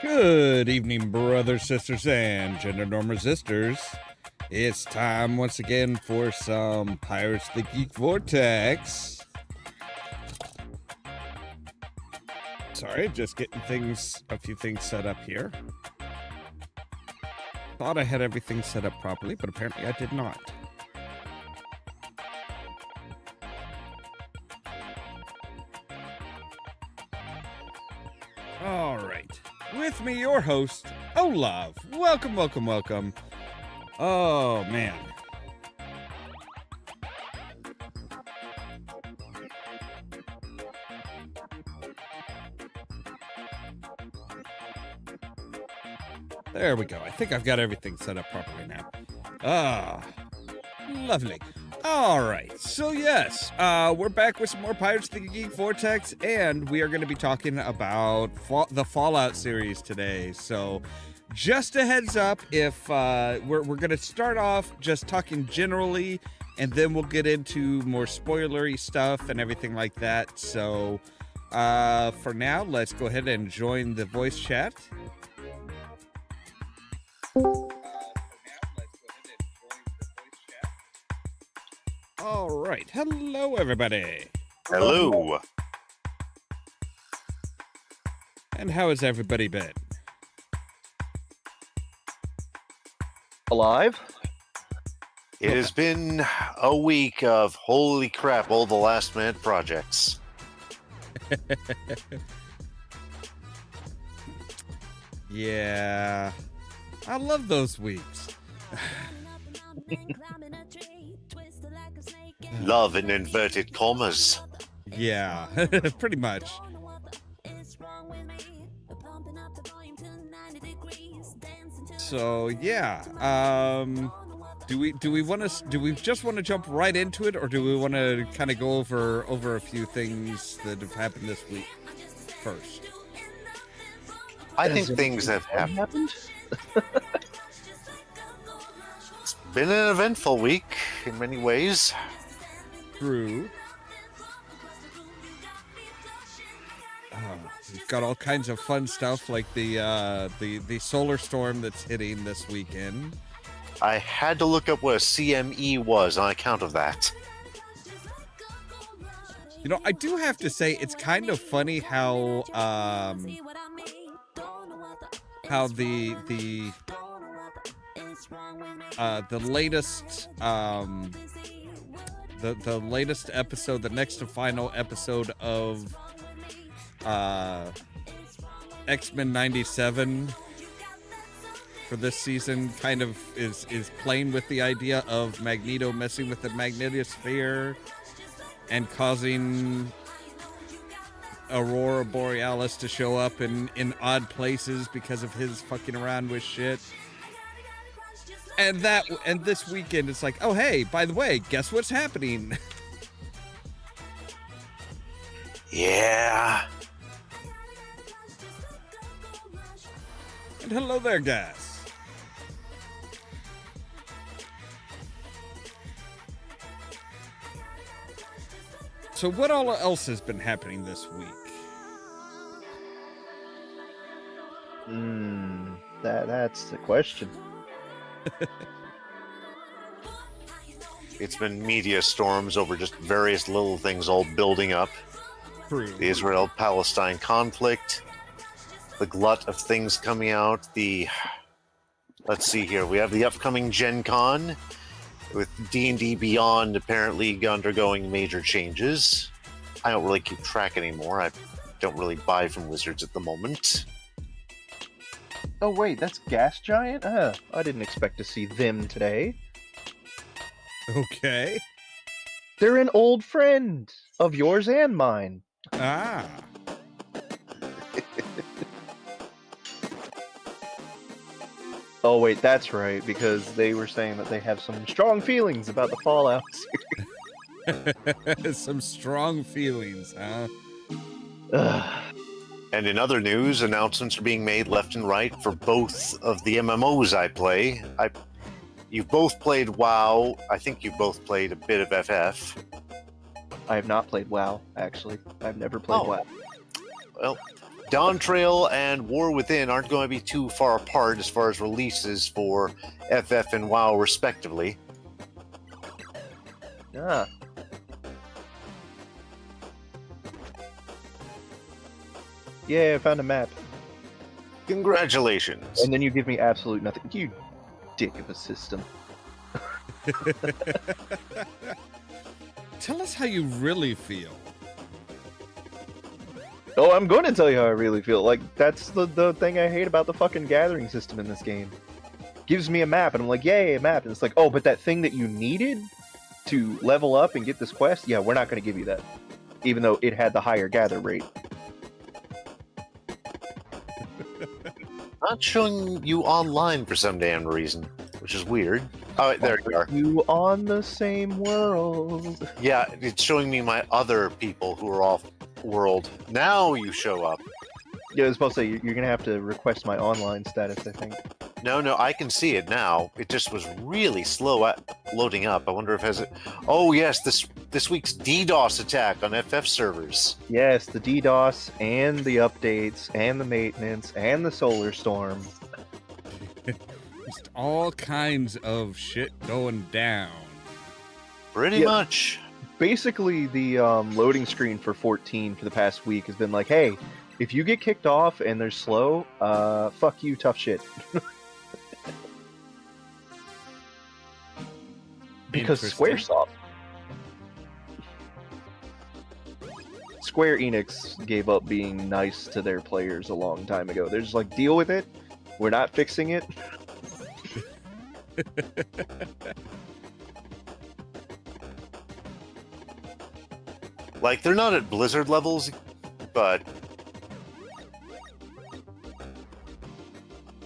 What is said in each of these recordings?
Good evening, brothers, sisters, and gender norm resistors. It's time once again for some Pirates of the Geek Vortex. Sorry, just getting a few things set up here. Thought I had everything set up properly, but apparently I did not. All right. With me, your host, Ollamh. Welcome, welcome, welcome. Oh, man. There we go. I think I've got everything set up properly now. Ah, lovely. All right. So, yes, we're back with some more Pirates of the Geek Vortex, and we are going to be talking about the Fallout series today. So, just a heads up, if we're going to start off just talking generally, and then we'll get into more spoilery stuff and everything like that. So, for now, let's go ahead and join the voice chat. All right. Hello, everybody. Hello. And how has everybody been? Alive? It has been a week of holy crap, all the last minute projects. Yeah. I love those weeks. Love in inverted commas. Yeah, pretty much. So yeah, do we just want to jump right into it, or do we want to kind of go over a few things that have happened this week first? I think things have happened. It's been an eventful week in many ways. True. We've got all kinds of fun stuff like the solar storm that's hitting this weekend. I had to look up what a CME was on account of that. You know, I do have to say it's kind of funny how the latest the latest episode, the next to final episode of X-Men 97 for this season kind of is playing with the idea of Magneto messing with the magnetosphere and causing Aurora Borealis to show up in odd places because of his fucking around with shit. And this weekend it's like, oh hey, by the way, guess what's happening? Yeah. And hello there, guys. So what all else has been happening this week? That's the question. It's been media storms over just various little things all building up. True. The Israel-Palestine conflict, the glut of things coming out, let's see here, we have the upcoming Gen Con, with D&D Beyond apparently undergoing major changes. I don't really keep track anymore. I don't really buy from Wizards at the moment. Oh wait, that's Gas Giant? I didn't expect to see them today. Okay. They're an old friend of yours and mine. Ah. Oh wait, that's right, because they were saying that they have some strong feelings about the Fallout series. Some strong feelings, huh? And in other news, announcements are being made left and right for both of the MMOs I play. You've both played WoW. I think you've both played a bit of FF. I have not played WoW, actually. I've never played WoW. Well, Dawn Trail and War Within aren't going to be too far apart as far as releases for FF and WoW, respectively. Ah. Yeah, I found a map. Congratulations. And then you give me absolute nothing. You dick of a system. Tell us how you really feel. Oh, I'm going to tell you how I really feel. Like, that's the thing I hate about the fucking gathering system in this game. Gives me a map, and I'm like, yay, a map. And it's like, oh, but that thing that you needed to level up and get this quest, yeah, we're not going to give you that. Even though it had the higher gather rate. Not showing you online for some damn reason, which is weird. Oh, there you are. You on the same world. Yeah, it's showing me my other people who are off world. Now you show up. Yeah, I was supposed to say, you're going to have to request my online status, I think. No, I can see it now. It just was really slow at loading up. I wonder if has it. Oh yes, this week's DDoS attack on FF servers. Yes, the DDoS and the updates and the maintenance and the solar storm. Just all kinds of shit going down. Pretty much. Basically, the loading screen for 14 for the past week has been like, hey, if you get kicked off and they're slow, fuck you, tough shit. Because Square Enix gave up being nice to their players a long time ago. They're just like, deal with it. We're not fixing it. Like, they're not at Blizzard levels, but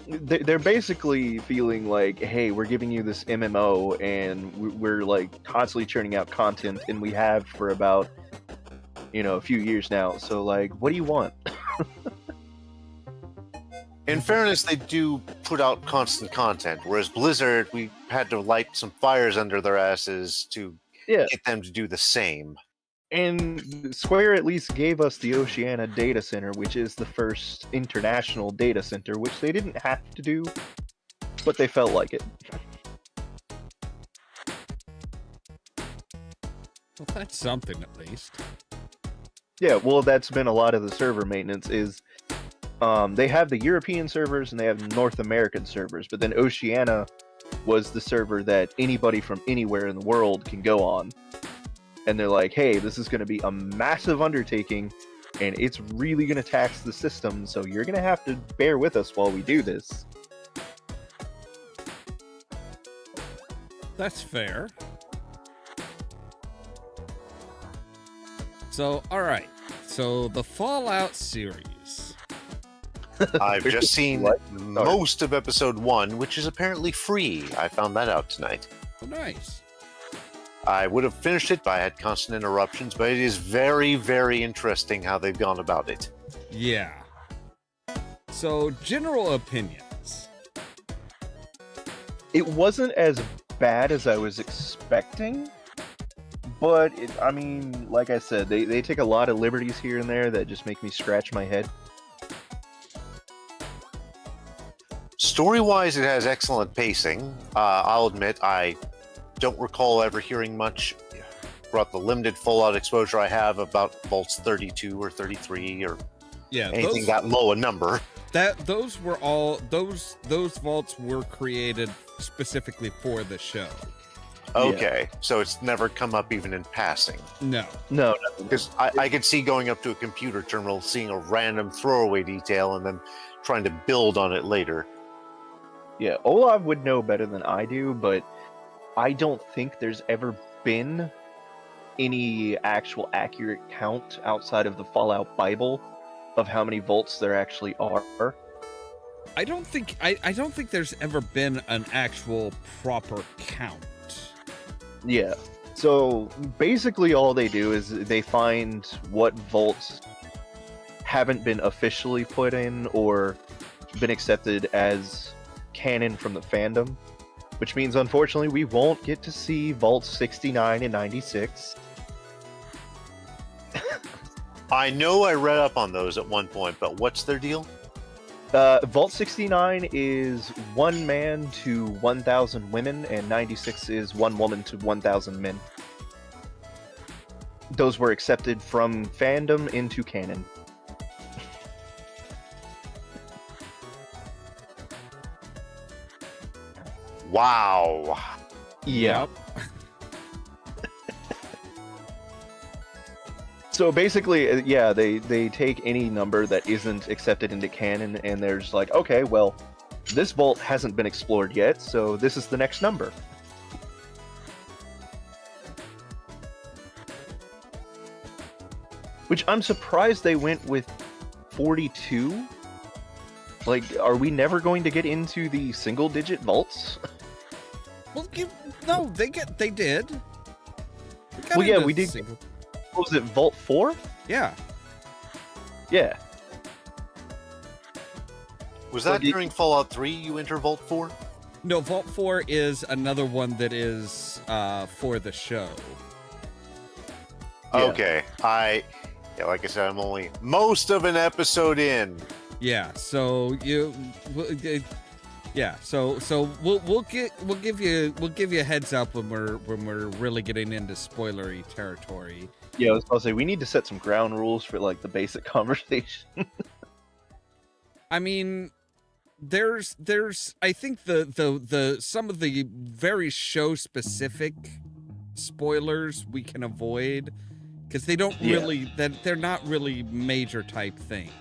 they're basically feeling like, hey, we're giving you this MMO and we're like constantly churning out content, and we have for about, a few years now. So like, what do you want? in fairness, they do put out constant content, whereas Blizzard, we had to light some fires under their asses to get them to do the same. And Square at least gave us the Oceania data center, which is the first international data center, which they didn't have to do, but they felt like it. Well, that's something at least. Yeah, well, that's been a lot of the server maintenance is they have the European servers and they have North American servers, but then Oceania was the server that anybody from anywhere in the world can go on. And they're like, hey, this is going to be a massive undertaking, and it's really going to tax the system, so you're going to have to bear with us while we do this. That's fair. So, alright. So, the Fallout series. I've just seen most of episode 1, which is apparently free. I found that out tonight. Oh, nice. I would have finished it, but I had constant interruptions, but it is very, very interesting how they've gone about it. Yeah. So, general opinions. It wasn't as bad as I was expecting, but, like I said, they take a lot of liberties here and there that just make me scratch my head. Story-wise, it has excellent pacing. I'll admit, I don't recall ever hearing much throughout the limited Fallout exposure I have about Vaults 32 or 33 or anything that low a number. Those vaults were created specifically for the show. Okay, so it's never come up even in passing. No. Because I could see going up to a computer terminal, seeing a random throwaway detail, and then trying to build on it later. Yeah, Ollamh would know better than I do, but I don't think there's ever been any actual accurate count outside of the Fallout Bible of how many vaults there actually are. I don't think there's ever been an actual proper count. Yeah. So basically all they do is they find what vaults haven't been officially put in or been accepted as canon from the fandom. Which means, unfortunately, we won't get to see Vaults 69 and 96. I know I read up on those at one point, but what's their deal? Vault 69 is 1 man to 1,000 women, and 96 is 1 woman to 1,000 men. Those were accepted from fandom into canon. Wow. Yeah. Yep. So basically, yeah, they take any number that isn't accepted into canon, and there's like, okay, well, this vault hasn't been explored yet, so this is the next number. Which I'm surprised they went with 42. Like, are we never going to get into the single-digit vaults? Well, no, they did. Well, yeah, into we did. single- What was it, Vault 4? Yeah. Yeah. Was So that did- during Fallout 3 you enter Vault 4? No, Vault 4 is another one that is for the show. Yeah. Okay. Like I said, I'm only most of an episode in. Yeah. So yeah. So we'll give you a heads up when we're really getting into spoilery territory. Yeah, I was about to say, we need to set some ground rules for, like, the basic conversation. I mean, there's I think the some of the very show specific spoilers we can avoid because they don't Yeah. really they're not really major type things.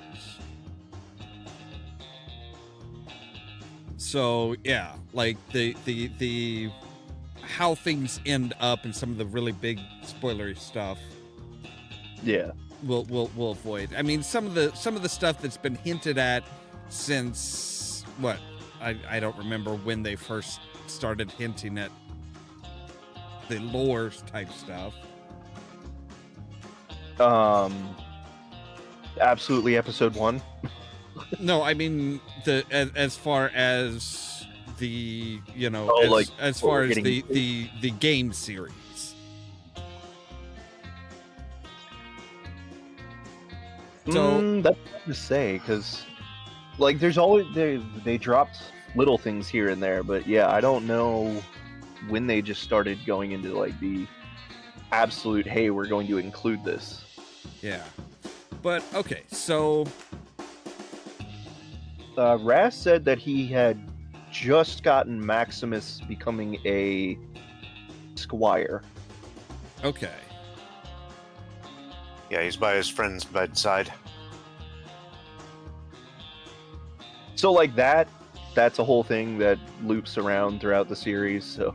So yeah, like the how things end up and some of the really big spoilery stuff Yeah. we'll avoid. I mean, some of the stuff that's been hinted at since what I don't remember when they first started hinting at the lore type stuff. Absolutely episode 1. No, I mean as far as the Oh, as, like, as what far we're as getting the game series. So That's hard to say, because, like, there's always, they dropped little things here and there, but yeah, I don't know when they just started going into, like, the absolute, hey, we're going to include this. yeah, but okay, so Ras said that he had just gotten Maximus becoming a squire. okay. Yeah, he's by his friend's bedside. So, like, that's a whole thing that loops around throughout the series, so.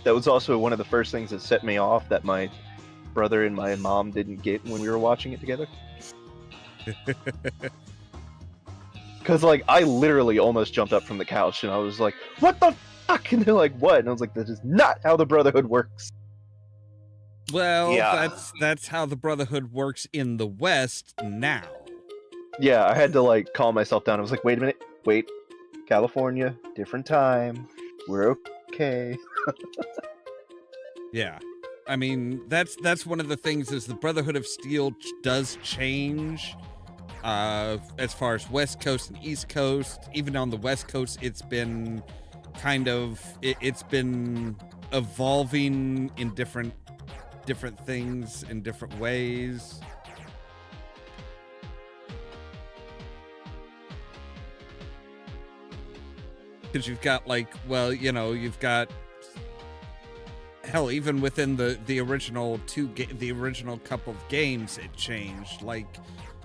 That was also one of the first things that set me off that my brother and my mom didn't get when we were watching it together. Because, like, I literally almost jumped up from the couch and I was like, what the fuck? And they're like, what? And I was like, that is not how the Brotherhood works. Well, Yeah. that's how the Brotherhood works in the West now. Yeah, I had to, like, calm myself down. I was like, wait a minute. Wait. California, different time. We're okay. Yeah. I mean, that's one of the things is the Brotherhood of Steel does change as far as West Coast and East Coast. Even on the West Coast, it's been kind of it's been evolving in different things in different ways. Because you've got, like, well, you've got, hell, even within the original the original couple of games, it changed. Like,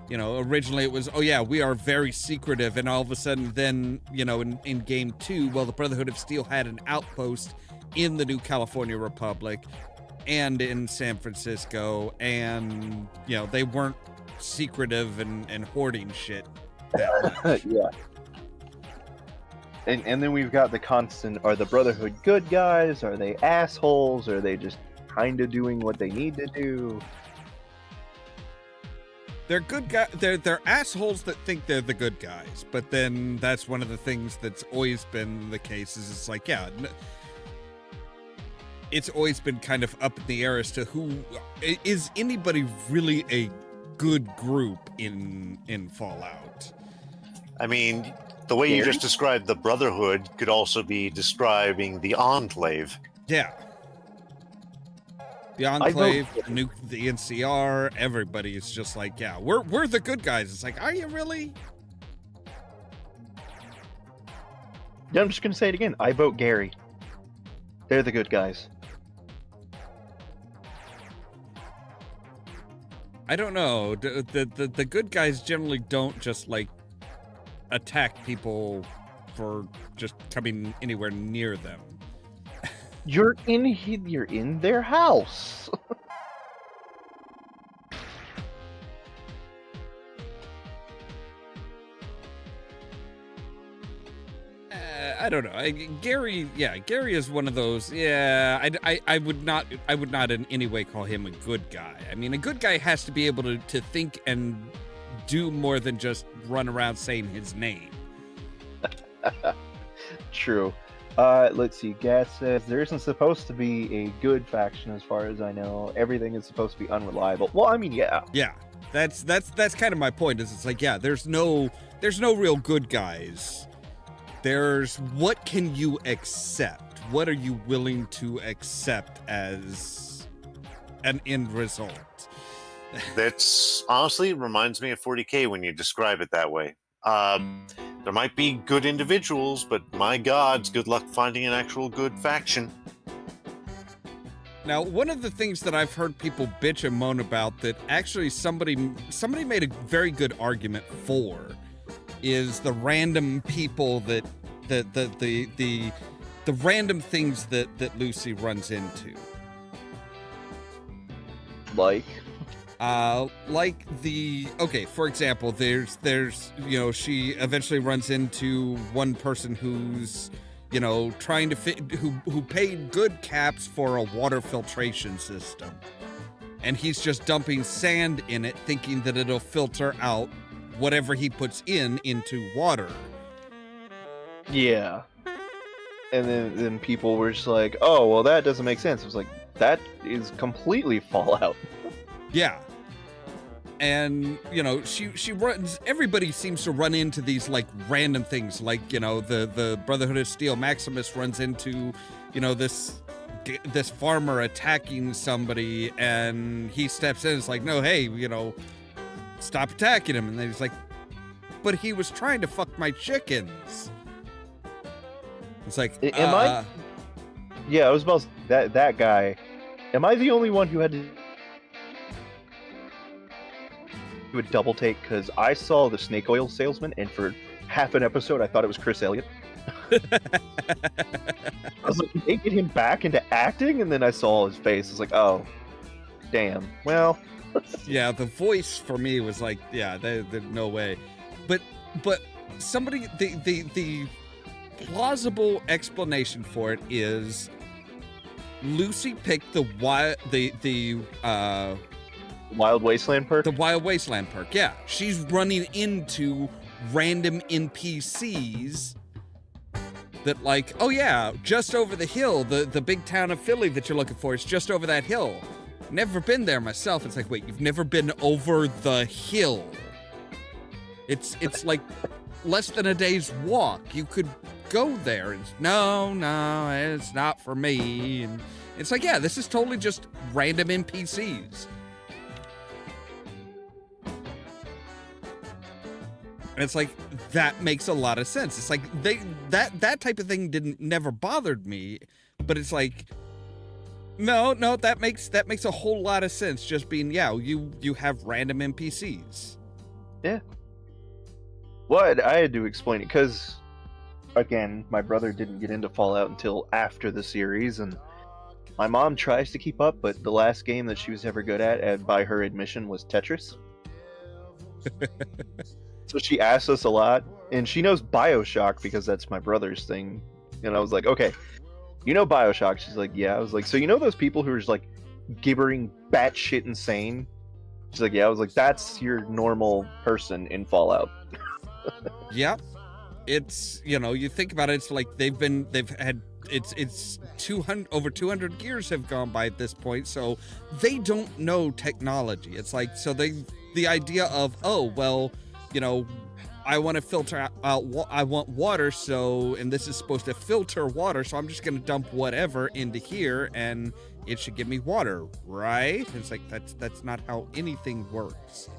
originally it was, oh yeah, we are very secretive, and all of a sudden then, in game 2, well, the Brotherhood of Steel had an outpost in the New California Republic and in San Francisco, and they weren't secretive and hoarding shit that much. Yeah. And then we've got the constant, are the Brotherhood good guys? Are they assholes? Are they just kind of doing what they need to do? They're good guys. They're assholes that think they're the good guys. But then that's one of the things that's always been the case is it's like, yeah, it's always been kind of up in the air as to who is anybody really a good group in Fallout. I mean, the way you just described the Brotherhood could also be describing the Enclave. Yeah. The Enclave, the NCR, everybody is just like, yeah, we're the good guys. It's like, are you really? Yeah, I'm just gonna say it again. I vote Gary. They're the good guys. I don't know. The good guys generally don't just like attack people for just coming anywhere near them. You're in their house. I don't know. Gary is one of those. Yeah, I would not in any way call him a good guy. I mean, a good guy has to be able to think and do more than just run around saying his name. True. Let's see. Gas says there isn't supposed to be a good faction, as far as I know. Everything is supposed to be unreliable. Well, I mean, yeah. Yeah, that's kind of my point. Is it's like, yeah, there's no real good guys. There's what can you accept? What are you willing to accept as an end result? That's honestly reminds me of 40K when you describe it that way. There might be good individuals, but my gods, good luck finding an actual good faction. Now, one of the things that I've heard people bitch and moan about that actually somebody made a very good argument for is the random people that the random things that Lucy runs into. Like for example, there's she eventually runs into one person who's trying to who paid good caps for a water filtration system, and he's just dumping sand in it thinking that it'll filter out whatever he puts into water. Yeah. And then people were just like, oh, well, that doesn't make sense. It was like, that is completely Fallout. Yeah. And, she runs, everybody seems to run into these, like, random things. Like, the Brotherhood of Steel, Maximus runs into, this farmer attacking somebody, and he steps in. It's like, no, hey, stop attacking him. And then he's like, but he was trying to fuck my chickens. It's like, am I? Yeah, I was about that guy. Am I the only one who had to do a double take? Because I saw the snake oil salesman, and for half an episode, I thought it was Chris Elliott. I was like, did they get him back into acting? And then I saw his face. I was like, oh, damn. Well, yeah, the voice for me was like, yeah, there's no way. But somebody, the plausible explanation for it is Lucy picked the Wild Wasteland perk? The Wild Wasteland perk, yeah. She's running into random NPCs that like, oh yeah, just over the hill, the big town of Philly that you're looking for is just over that hill. Never been there myself. It's like, wait, you've never been over the hill. It's like less than a day's walk. You could go there. And no, it's not for me. And it's like, yeah, this is totally just random NPCs. And it's like, that makes a lot of sense. It's like that type of thing never bothered me, but it's like, no, that makes a whole lot of sense. Just being, yeah, you have random NPCs. Yeah. Well, I had to explain it because, again, my brother didn't get into Fallout until after the series, and my mom tries to keep up, but the last game that she was ever good at by her admission, was Tetris. So she asks us a lot, and she knows BioShock because that's my brother's thing. And I was like, okay, you know BioShock? She's like, yeah. I was like, so you know those people who are just like gibbering batshit insane? She's like, yeah. I was like, that's your normal person in Fallout. Yep. It's, you think about it, it's like they've had it's 200 over 200 years have gone by at this point, so they don't know technology. It's like, so the idea of, oh well, I want to filter out I want water, so, and this is supposed to filter water, so I'm just going to dump whatever into here and it should give me water, right? It's like, that's not how anything works.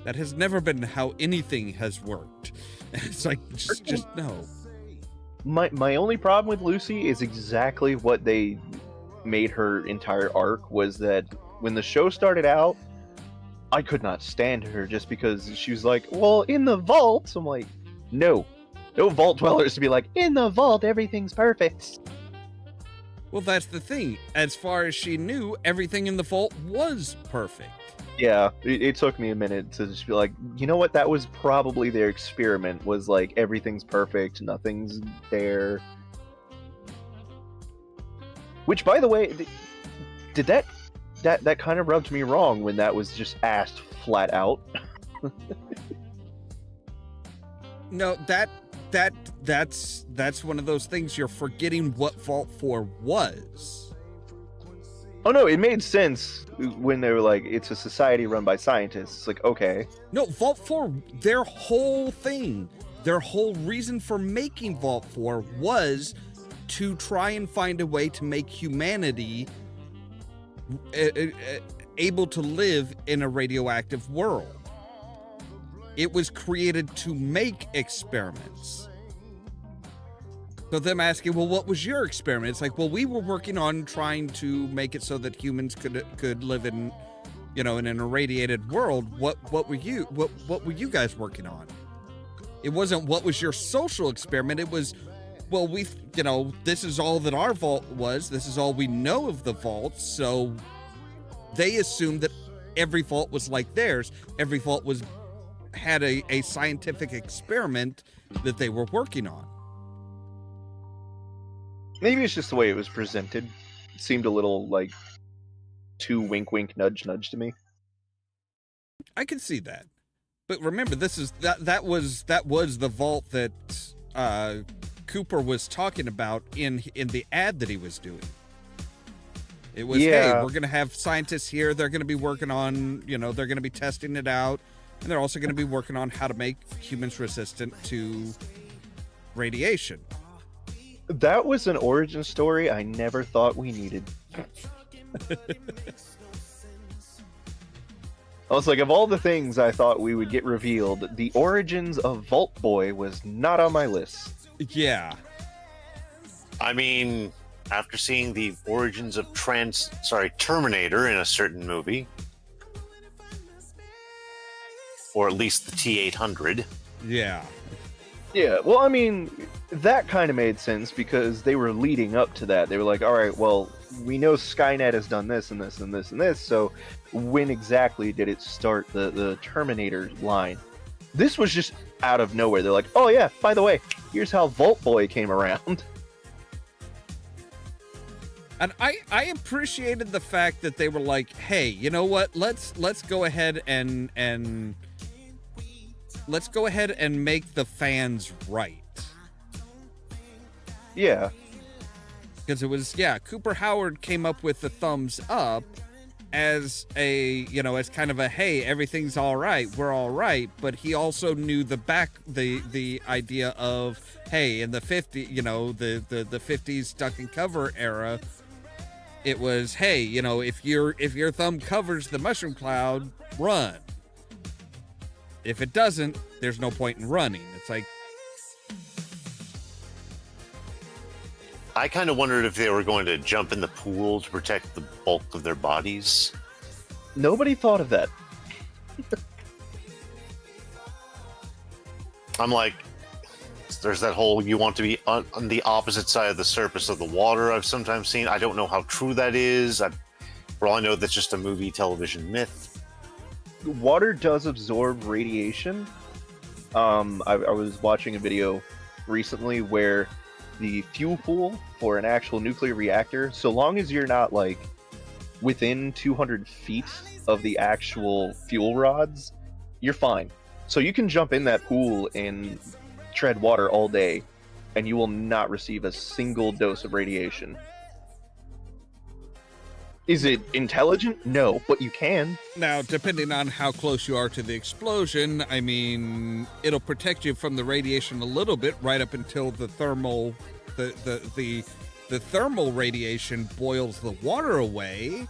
That has never been how anything has worked. It's like, just no. My only problem with Lucy is exactly what they made her entire arc, was that when the show started out, I could not stand her just because she was like, well, in the vault. I'm like, no vault dwellers to be like, in the vault, everything's perfect. Well, that's the thing. As far as she knew, everything in the vault was perfect. Yeah, it took me a minute to just be like, you know what, that was probably their experiment, was like, everything's perfect, nothing's there. Which, by the way, did that kind of rubbed me wrong when that was just asked flat out. No, that's one of those things, you're forgetting what Vault 4 was. Oh no, it made sense when they were like, it's a society run by scientists. It's like, okay. No, Vault 4, their whole thing, their whole reason for making Vault 4 was to try and find a way to make humanity able to live in a radioactive world. It was created to make experiments. So them asking, well, what was your experiment? It's like, well, we were working on trying to make it so that humans could live in, in an irradiated world. What were you guys working on? It wasn't what was your social experiment. It was, well, this is all that our vault was. This is all we know of the vault. So they assumed that every vault was like theirs. Every vault had a scientific experiment that they were working on. Maybe it's just the way it was presented. It seemed a little like too wink wink nudge nudge to me. I can see that. But remember, this is that was the vault that Cooper was talking about in the ad that he was doing. It was, hey, we're going to have scientists here. They're going to be working on, they're going to be testing it out. And they're also going to be working on how to make humans resistant to radiation. That was an origin story I never thought we needed. I was like, of all the things I thought we would get revealed, the origins of Vault Boy was not on my list. Yeah. I mean, after seeing the origins of Terminator in a certain movie, or at least the T-800. Yeah. Yeah, well, I mean, that kind of made sense because they were leading up to that. They were like, all right, well, we know Skynet has done this and this and this and this, so when exactly did it start the Terminator line? This was just out of nowhere. They're like, oh yeah, by the way, here's how Vault Boy came around. And I appreciated the fact that they were like, hey, you know what? Let's go ahead and let's go ahead and make the fans right. Yeah. Because it was, Cooper Howard came up with the thumbs up as as kind of a, hey, everything's all right, we're all right. But he also knew the idea of, hey, in the 50s, the 50s duck and cover era, it was, hey, if your thumb covers the mushroom cloud, run. If it doesn't, there's no point in running. It's like, I kind of wondered if they were going to jump in the pool to protect the bulk of their bodies. Nobody thought of that. I'm like, there's that whole, you want to be on the opposite side of the surface of the water I've sometimes seen. I don't know how true that is. For all I know, that's just a movie television myth. Water does absorb radiation. I was watching a video recently where the fuel pool for an actual nuclear reactor, so long as you're not like within 200 feet of the actual fuel rods, you're fine. So you can jump in that pool and tread water all day and you will not receive a single dose of radiation. Is it intelligent? No, but you can. Now, depending on how close you are to the explosion, I mean, it'll protect you from the radiation a little bit right up until the thermal radiation boils the water away.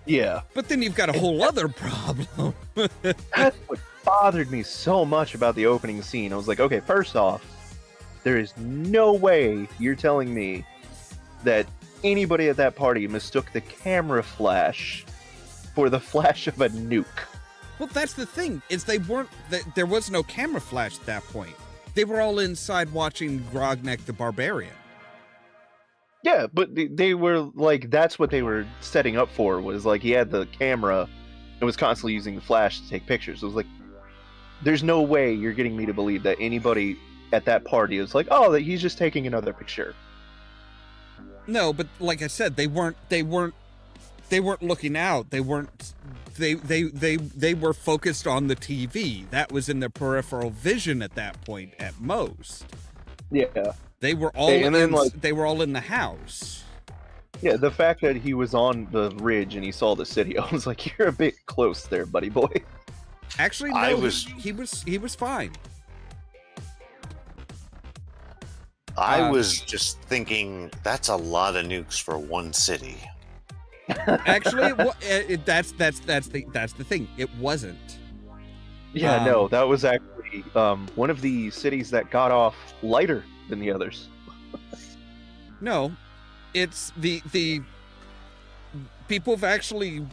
Yeah. But then you've got a whole other problem. That's what bothered me so much about the opening scene. I was like, okay, first off, there is no way you're telling me that anybody at that party mistook the camera flash for the flash of a nuke. Well, that's the thing, is there was no camera flash at that point. They were all inside watching Grognek the Barbarian. Yeah, but they were like, that's what they were setting up for, was like he had the camera and was constantly using the flash to take pictures. It was like, there's no way you're getting me to believe that anybody at that party is like, oh, that he's just taking another picture. No, but like I said, they weren't looking out. They were focused on the TV. That was in their peripheral vision at that point at most. Yeah. They were all they were all in the house. Yeah, the fact that he was on the ridge and he saw the city, I was like, you're a bit close there, buddy boy. Actually, no, he was fine. I was just thinking that's a lot of nukes for one city. Actually, that's the thing. It wasn't. Yeah, no, that was actually one of the cities that got off lighter than the others. No, it's the people have actually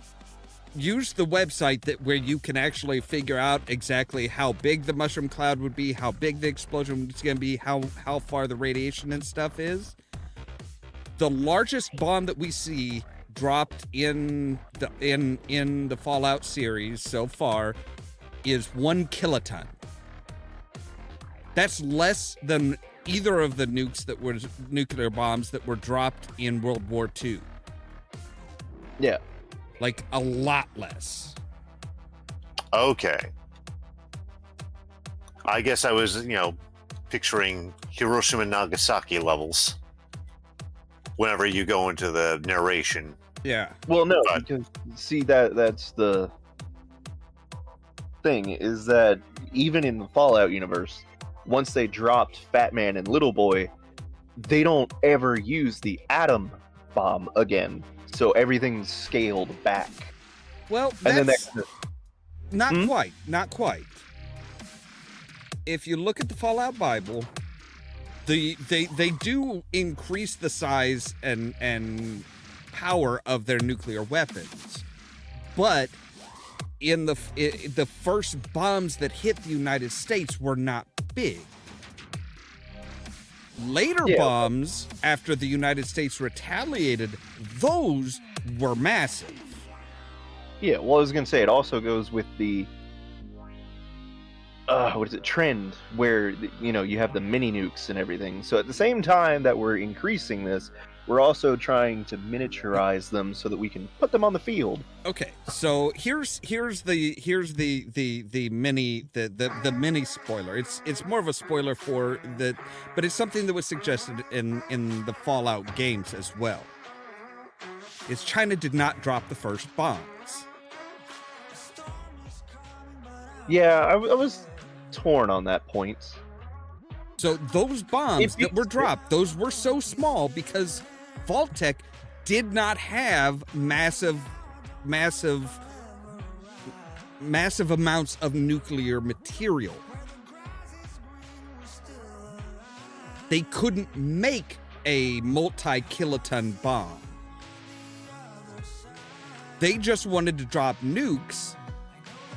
used the website where you can actually figure out exactly how big the mushroom cloud would be, how big the explosion is going to be, how far the radiation and stuff is. The largest bomb that we see dropped in the Fallout series so far is 1 kiloton. That's less than either of the nuclear bombs that were dropped in World War II. Yeah. Like, a lot less. Okay. I guess I was, picturing Hiroshima and Nagasaki levels whenever you go into the narration. Yeah. Well, no, because see, that's the thing, is that even in the Fallout universe, once they dropped Fat Man and Little Boy, they don't ever use the atom bomb again. So everything's scaled back. Well, that's not quite. If you look at the Fallout Bible, they do increase the size and power of their nuclear weapons, but in the first bombs that hit the United States were not big. Later bombs, after the United States retaliated, those were massive. Yeah, well, I was going to say, it also goes with the, trend where, you have the mini nukes and everything. So at the same time that we're increasing this, we're also trying to miniaturize them so that we can put them on the field. Okay, so here's the mini spoiler. It's more of a spoiler for the, but it's something that was suggested in the Fallout games as well. Is China did not drop the first bombs. Yeah, I was torn on that point. So those bombs that were dropped, those were so small because Vault-Tec did not have massive amounts of nuclear material. They couldn't make a multi-kiloton bomb. They just wanted to drop nukes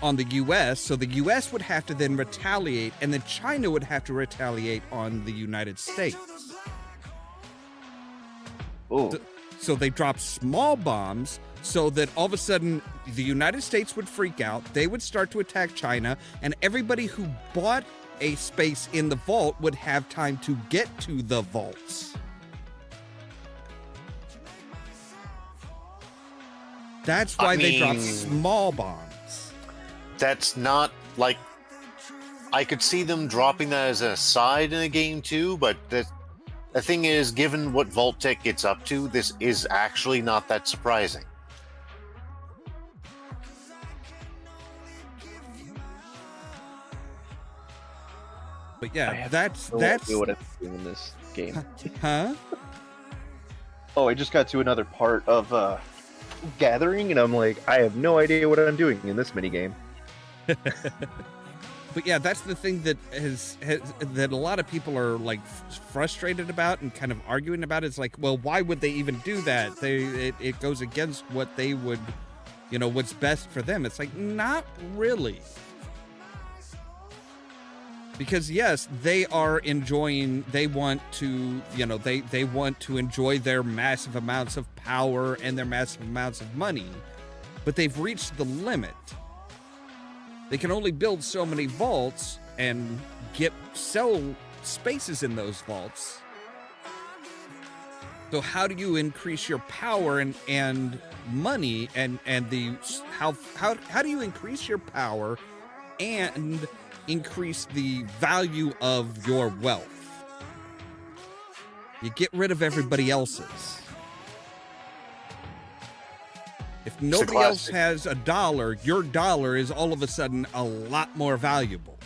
on the U.S., so the U.S. would have to then retaliate, and then China would have to retaliate on the United States. Oh. So they dropped small bombs so that all of a sudden the United States would freak out, they would start to attack China, and everybody who bought a space in the vault would have time to get to the vaults. That's why they dropped small bombs. That's not like, I could see them dropping that as an aside in a game too, but The thing is, given what Vault Tech gets up to, this is actually not that surprising. But yeah, that's No idea what I'm doing in this game. huh? Oh, I just got to another part of gathering, and I'm like, I have no idea what I'm doing in this mini game. But yeah, that's the thing that has that a lot of people are like frustrated about and kind of arguing about. It's like, well, why would they even do that? It goes against what they would, what's best for them. It's like, not really. Because yes, they are enjoying, they want to, they want to enjoy their massive amounts of power and their massive amounts of money, but they've reached the limit. They can only build so many vaults and sell spaces in those vaults. So how do you increase your power and money and how do you increase your power and increase the value of your wealth? You get rid of everybody else's. If nobody else has $1, your dollar is all of a sudden a lot more valuable.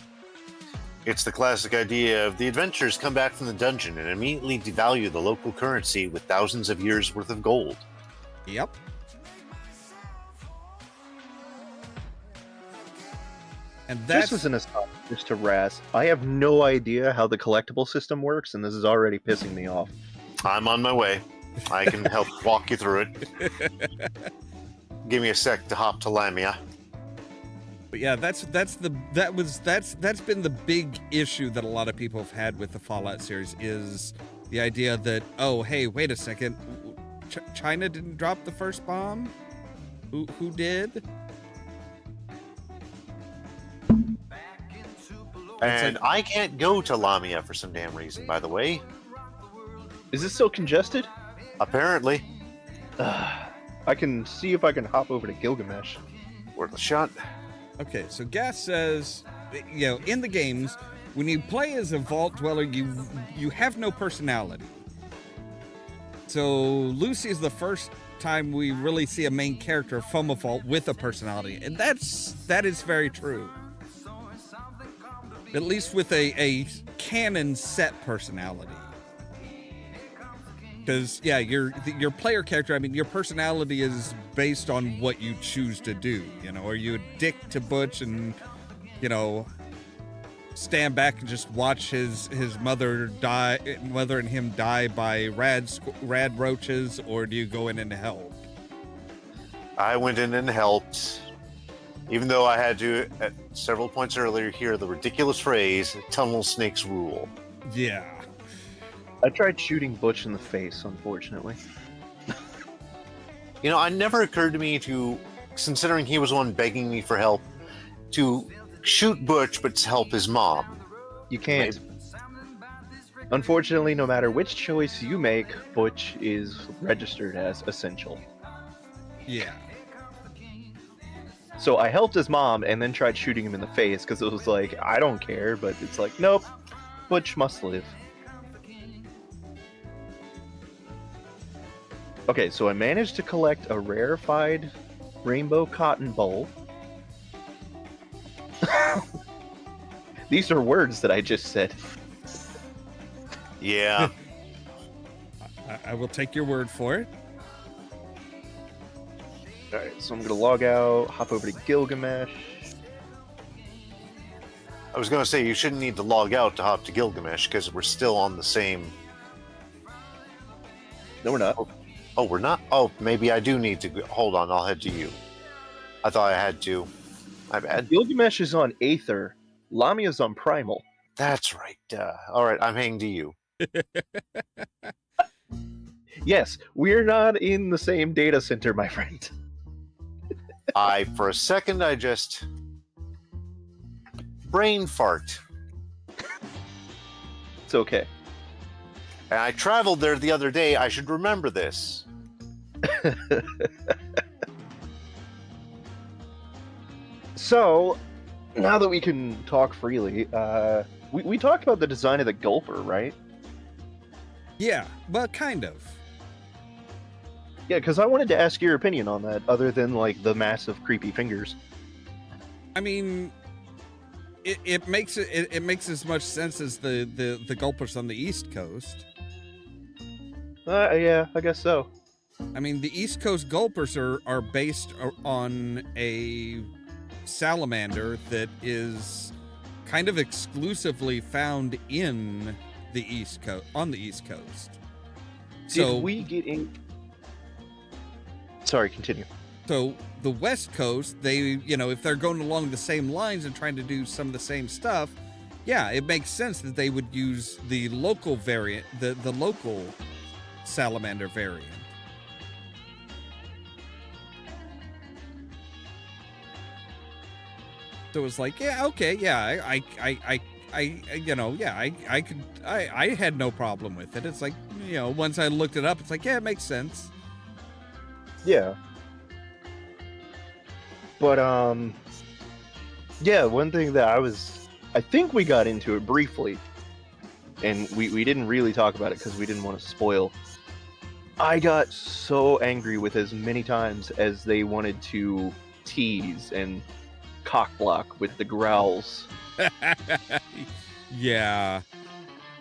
It's the classic idea of the adventurers come back from the dungeon and immediately devalue the local currency with thousands of years worth of gold. Yep. And that's Just as an aside, just to Ras, I have no idea how the collectible system works, and this is already pissing me off. I'm on my way. I can help walk you through it. Give me a sec to hop to Lamia. But yeah, that's been the big issue that a lot of people have had with the Fallout series, is the idea that, oh, hey, wait a second, China didn't drop the first bomb? Who did? And I can't go to Lamia for some damn reason, by the way. Is this so congested? Apparently. I can see if I can hop over to Gilgamesh. Worth a shot. Okay, so Gas says, in the games, when you play as a vault dweller, you have no personality. So Lucy is the first time we really see a main character from a vault with a personality, and that is very true. At least with a canon set personality. Because, yeah, your player character, I mean, your personality is based on what you choose to do. Are you a dick to Butch and, stand back and just watch his mother and him die by rad roaches, or do you go in and help? I went in and helped, even though I had to, at several points earlier, hear the ridiculous phrase, tunnel snakes rule. Yeah. I tried shooting Butch in the face, unfortunately. It never occurred to me to, considering he was the one begging me for help, to shoot Butch but to help his mom. You can't. Unfortunately, no matter which choice you make, Butch is registered as essential. Yeah. So I helped his mom and then tried shooting him in the face because it was like, I don't care, but it's like, nope, Butch must live. Okay, so I managed to collect a rarefied rainbow cotton bowl. These are words that I just said. Yeah. I will take your word for it. Alright, so I'm gonna log out, hop over to Gilgamesh. I was going to say, you shouldn't need to log out to hop to Gilgamesh, because we're still on the same... No, we're not. Oh, we're not? Oh, maybe I do need to... Hold on, I'll head to you. I thought I had to. My bad. Gilgamesh is on Aether. Lamia's on Primal. That's right. Alright, I'm heading to you. Yes, we're not in the same data center, my friend. For a second, I just... brain fart. It's okay. And I traveled there the other day. I should remember this. So, now that we can talk freely, we talked about the design of the Gulper, right? Yeah, but kind of. Yeah, because I wanted to ask your opinion on that, other than like the massive creepy fingers. I mean, it makes as much sense as the gulpers on the East Coast. Yeah, I guess so. I mean, the East Coast gulpers are based on a salamander that is kind of exclusively found in the East Coast, on the East Coast. So Did we get in? Sorry, continue. So the West Coast, they, you know, if they're going along the same lines and trying to do some of the same stuff, yeah, it makes sense that they would use the local variant, the local salamander variant. So it was like, yeah, okay, yeah, I had no problem with it. It's like, you know, once I looked it up, it's like, yeah, it makes sense. Yeah. But, yeah, one thing that I think we got into it briefly, and we didn't really talk about it because we didn't want to spoil. I got so angry with as many times as they wanted to tease and cockblock with the growls. Yeah.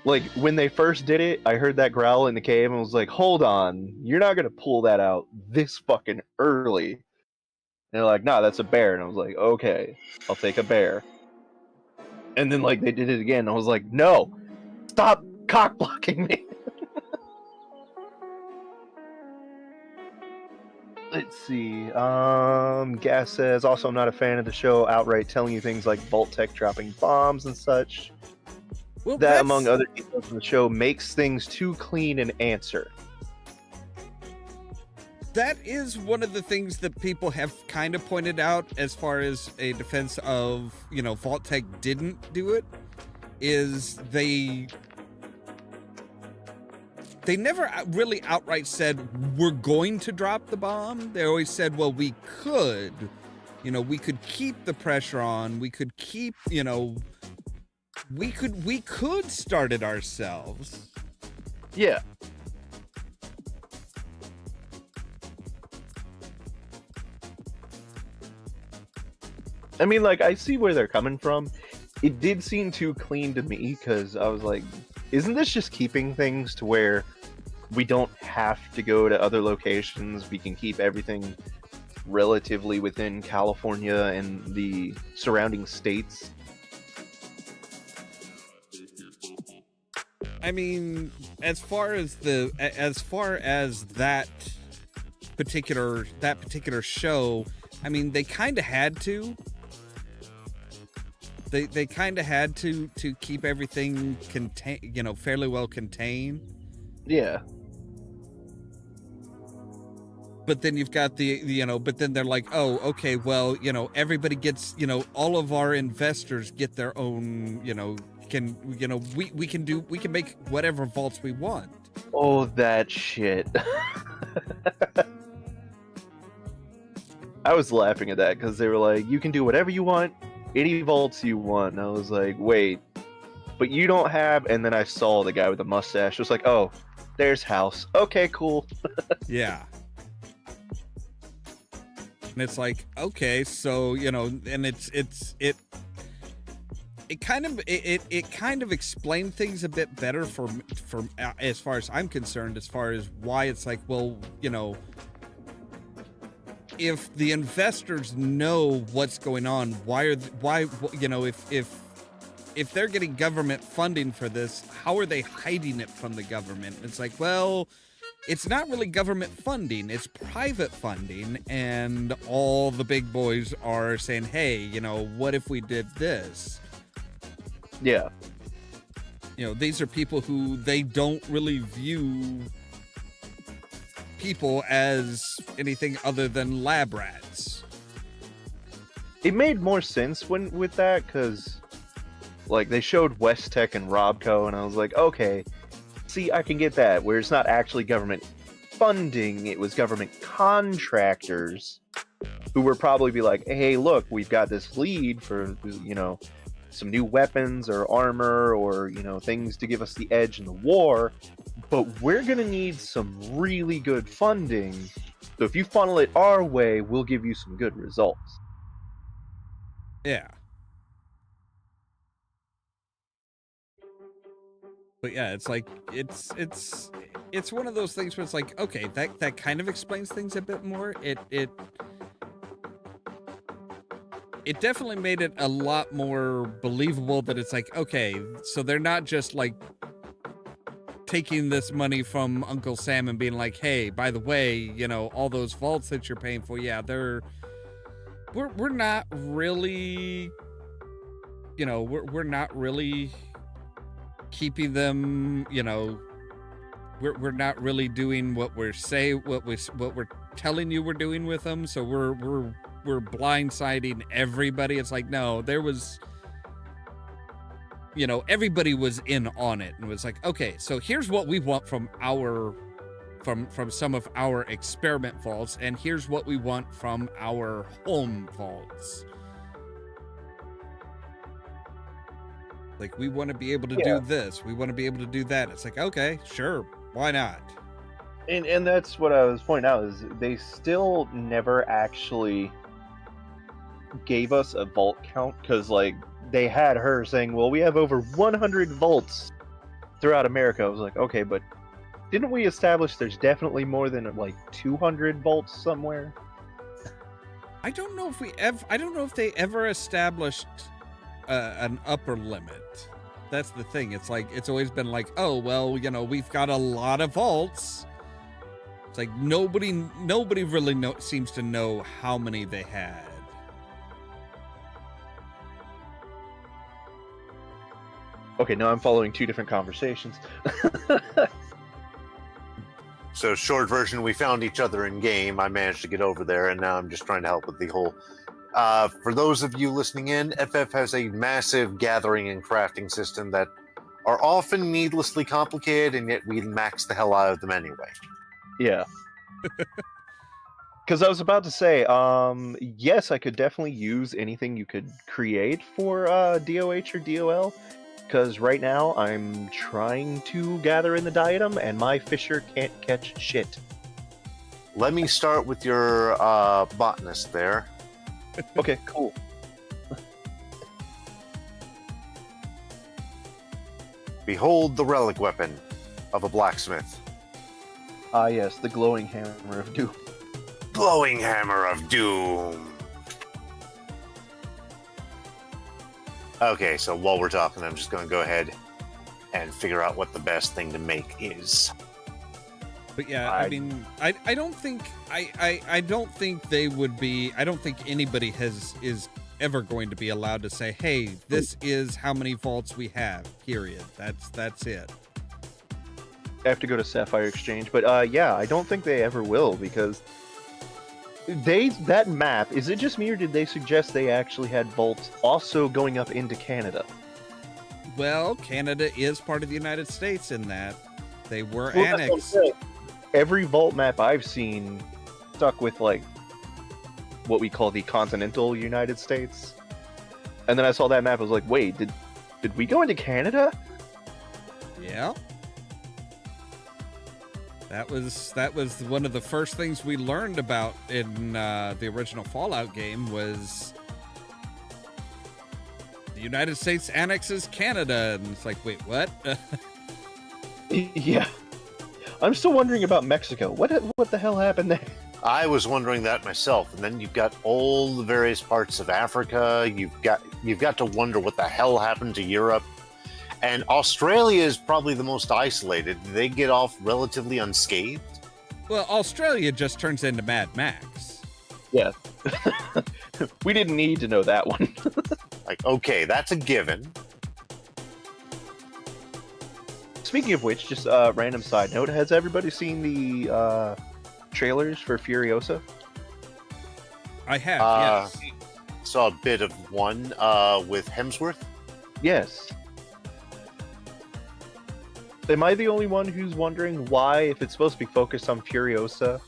Like, when they first did it, I heard that growl in the cave and was like, hold on, you're not gonna pull that out this fucking early. And they're like, nah, that's a bear. And I was like, okay, I'll take a bear. And then, like, they did it again. And I was like, no, stop cockblocking me. Let's see. Gas says, also, I'm not a fan of the show outright telling you things like Vault-Tec dropping bombs and such. Well, that, among other details in the show, makes things too clean an answer. That is one of the things that people have kind of pointed out as far as a defense of, you know, Vault-Tec didn't do it, is they never really outright said, we're going to drop the bomb. They always said, well, we could. You know, we could keep the pressure on. We could keep, you know, we could start it ourselves. Yeah. I mean, like, I see where they're coming from. It did seem too clean to me, because I was like, isn't this just keeping things to where we don't have to go to other locations? We can keep everything relatively within California and the surrounding states. I mean, as far as that particular show, I mean, they kind of had to. They kind of had to keep everything fairly well contained. Yeah. But then you've got but then they're like, oh, okay, well, you know, everybody gets, you know, all of our investors get their own, you know, we can make whatever vaults we want. Oh, that shit. I was laughing at that because they were like, you can do whatever you want, any vaults you want. And I was like, wait, but you don't have. And then I saw the guy with the mustache. It was like, oh, there's House. Okay, cool. Yeah. And it's like, okay, so, you know, and it kind of explained things a bit better for as far as I'm concerned, as far as why it's like, well, you know, if the investors know what's going on, why you know, if they're getting government funding for this, how are they hiding it from the government? It's like, well, it's not really government funding, it's private funding, and all the big boys are saying, hey, you know, what if we did this? Yeah. You know, these are people who they don't really view people as anything other than lab rats. It made more sense with that, because, like, they showed West Tech and Robco, and I was like, okay, see, I can get that, where it's not actually government funding, it was government contractors who were probably be like, hey, look, we've got this lead for, you know, some new weapons or armor or, you know, things to give us the edge in the war. but we're going to need some really good funding. So if you funnel it our way, we'll give you some good results. Yeah. But yeah, it's like it's one of those things where it's like, okay, that kind of explains things a bit more. It definitely made it a lot more believable that it's like, okay, so they're not just like taking this money from Uncle Sam and being like, hey, by the way, you know, all those vaults that you're paying for, yeah, we're not really, you know, we're not really keeping them, you know, we're not really doing what we're telling you we're doing with them, so we're blindsiding everybody. It's like, no, there was, you know, everybody was in on it and was like, okay, so here's what we want from some of our experiment vaults, and here's what we want from our home vaults. Like, we want to be able to do this, we want to be able to do that. It's like, okay, sure, why not? And that's what I was pointing out, is they still never actually gave us a vault count, because like they had her saying, well, we have over 100 vaults throughout America. I was like, okay, but didn't we establish there's definitely more than like 200 vaults somewhere? I don't know if they ever established an upper limit. That's the thing. It's like, it's always been like, oh, well, you know, we've got a lot of vaults. It's like nobody really seems to know how many they had. Okay, now I'm following two different conversations. So, short version, we found each other in game. I managed to get over there, and now I'm just trying to help with the whole... for those of you listening in, FF has a massive gathering and crafting system that are often needlessly complicated, and yet we max the hell out of them anyway. Yeah. Because I was about to say, yes, I could definitely use anything you could create for DOH or DOL. Because right now I'm trying to gather in the diadem, and my fisher can't catch shit. Let me start with your botanist there. Okay, cool. Behold the relic weapon of a blacksmith. Ah, yes, the glowing hammer of doom. Glowing hammer of doom. Okay, so while we're talking, I'm just going to go ahead and figure out what the best thing to make is. But yeah, I mean, I don't think they would be. I don't think anybody is ever going to be allowed to say, "Hey, this is how many vaults we have." Period. That's it. I have to go to Sapphire Exchange, but yeah, I don't think they ever will, because that map, is it just me, or did they suggest they actually had vaults also going up into Canada? Well, Canada is part of the United States in that they were annexed. Every vault map I've seen stuck with like what we call the continental United States. And then I saw that map, I was like, wait, did we go into Canada? Yeah. That was one of the first things we learned about in the original Fallout game, was the United States annexes Canada, and it's like, wait, what? Yeah. I'm still wondering about Mexico. What the hell happened there? I was wondering that myself, and then you've got all the various parts of Africa. You've got to wonder what the hell happened to Europe. And Australia is probably the most isolated. Did they get off relatively unscathed? Well, Australia just turns into Mad Max. Yeah. We didn't need to know that one. Like, okay, that's a given. Speaking of which, just a random side note, has everybody seen the trailers for Furiosa? I have, yes. Saw a bit of one with Hemsworth. Yes. Am I the only one who's wondering why, if it's supposed to be focused on Furiosa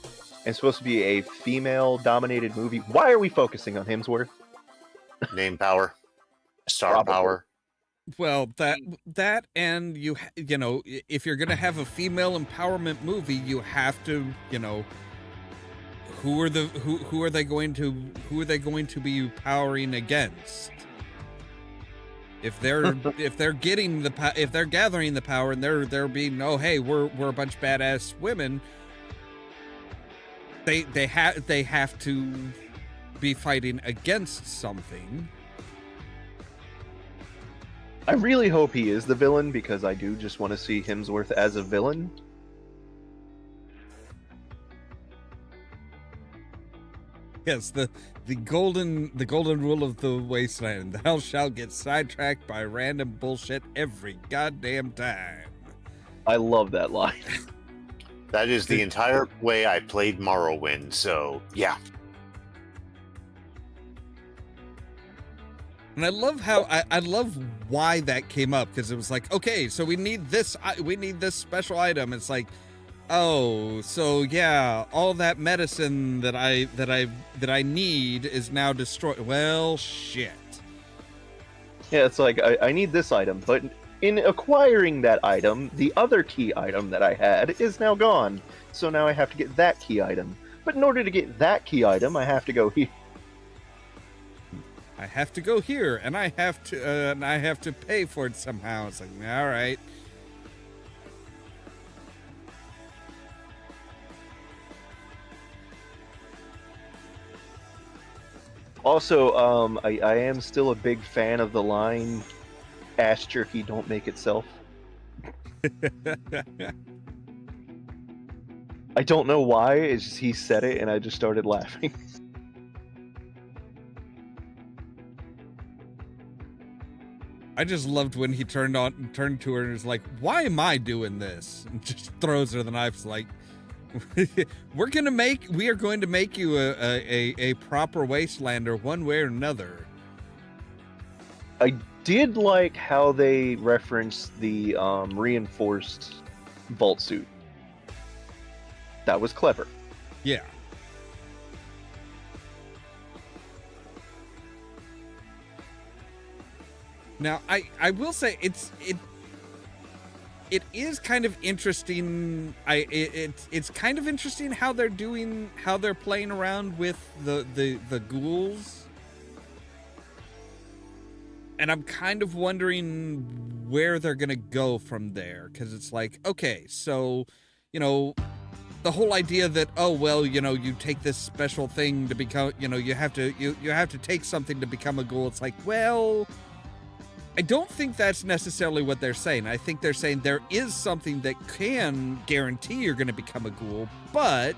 and supposed to be a female-dominated movie, why are we focusing on Hemsworth? Name power. Star Probably. power. Well, that and you know, if you're gonna have a female empowerment movie, you have to, you know, who are they going to be powering against? If they're getting if they're gathering the power and they're being, oh hey, we're a bunch of badass women, they have to be fighting against something. I really hope he is the villain, because I do just want to see Hemsworth as a villain. Yes, the golden rule of the wasteland: thou shalt get sidetracked by random bullshit every goddamn time. I love that line. That is the entire way I played Morrowind, so yeah. And I love how I love why that came up, because it was like, okay, so we need this special item. It's like, oh, so yeah, all that medicine that I need is now destroyed. Well, shit. Yeah, it's like, I need this item, but in acquiring that item, the other key item that I had is now gone. So now I have to get that key item. But in order to get that key item, I have to go here. I have to go here, and I have to pay for it somehow. It's like, all right. Also, I am still a big fan of the line, "Ass jerky don't make itself." I don't know why, it's just he said it and I just started laughing. I just loved when he turned to her and was like, "Why am I doing this?" And just throws her the knife. It's like, we are going to make you a proper wastelander one way or another. I did like how they referenced the reinforced vault suit. That was clever. Yeah. Now, I will say it is kind of interesting. It's kind of interesting how they're playing around with the ghouls. And I'm kind of wondering where they're going to go from there, because it's like, okay, so, you know, the whole idea that, oh, well, you know, you take this special thing to become, you know, you have to take something to become a ghoul. It's like, well, I don't think that's necessarily what they're saying. I think they're saying there is something that can guarantee you're going to become a ghoul, but...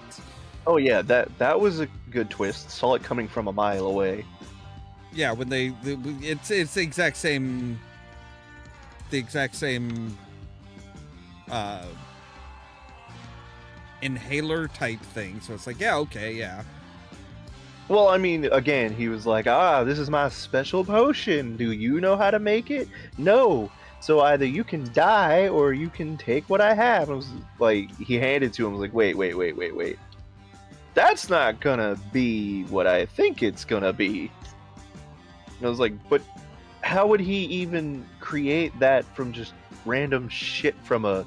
Oh yeah, that was a good twist. Saw it coming from a mile away. Yeah, when it's the exact same inhaler type thing. So it's like, yeah, okay, yeah. Well, I mean, again, he was like, this is my special potion. Do you know how to make it? No. So either you can die or you can take what I have. I was like, he handed it to him. I was like, wait. That's not gonna be what I think it's gonna be. And I was like, but how would he even create that from just random shit from a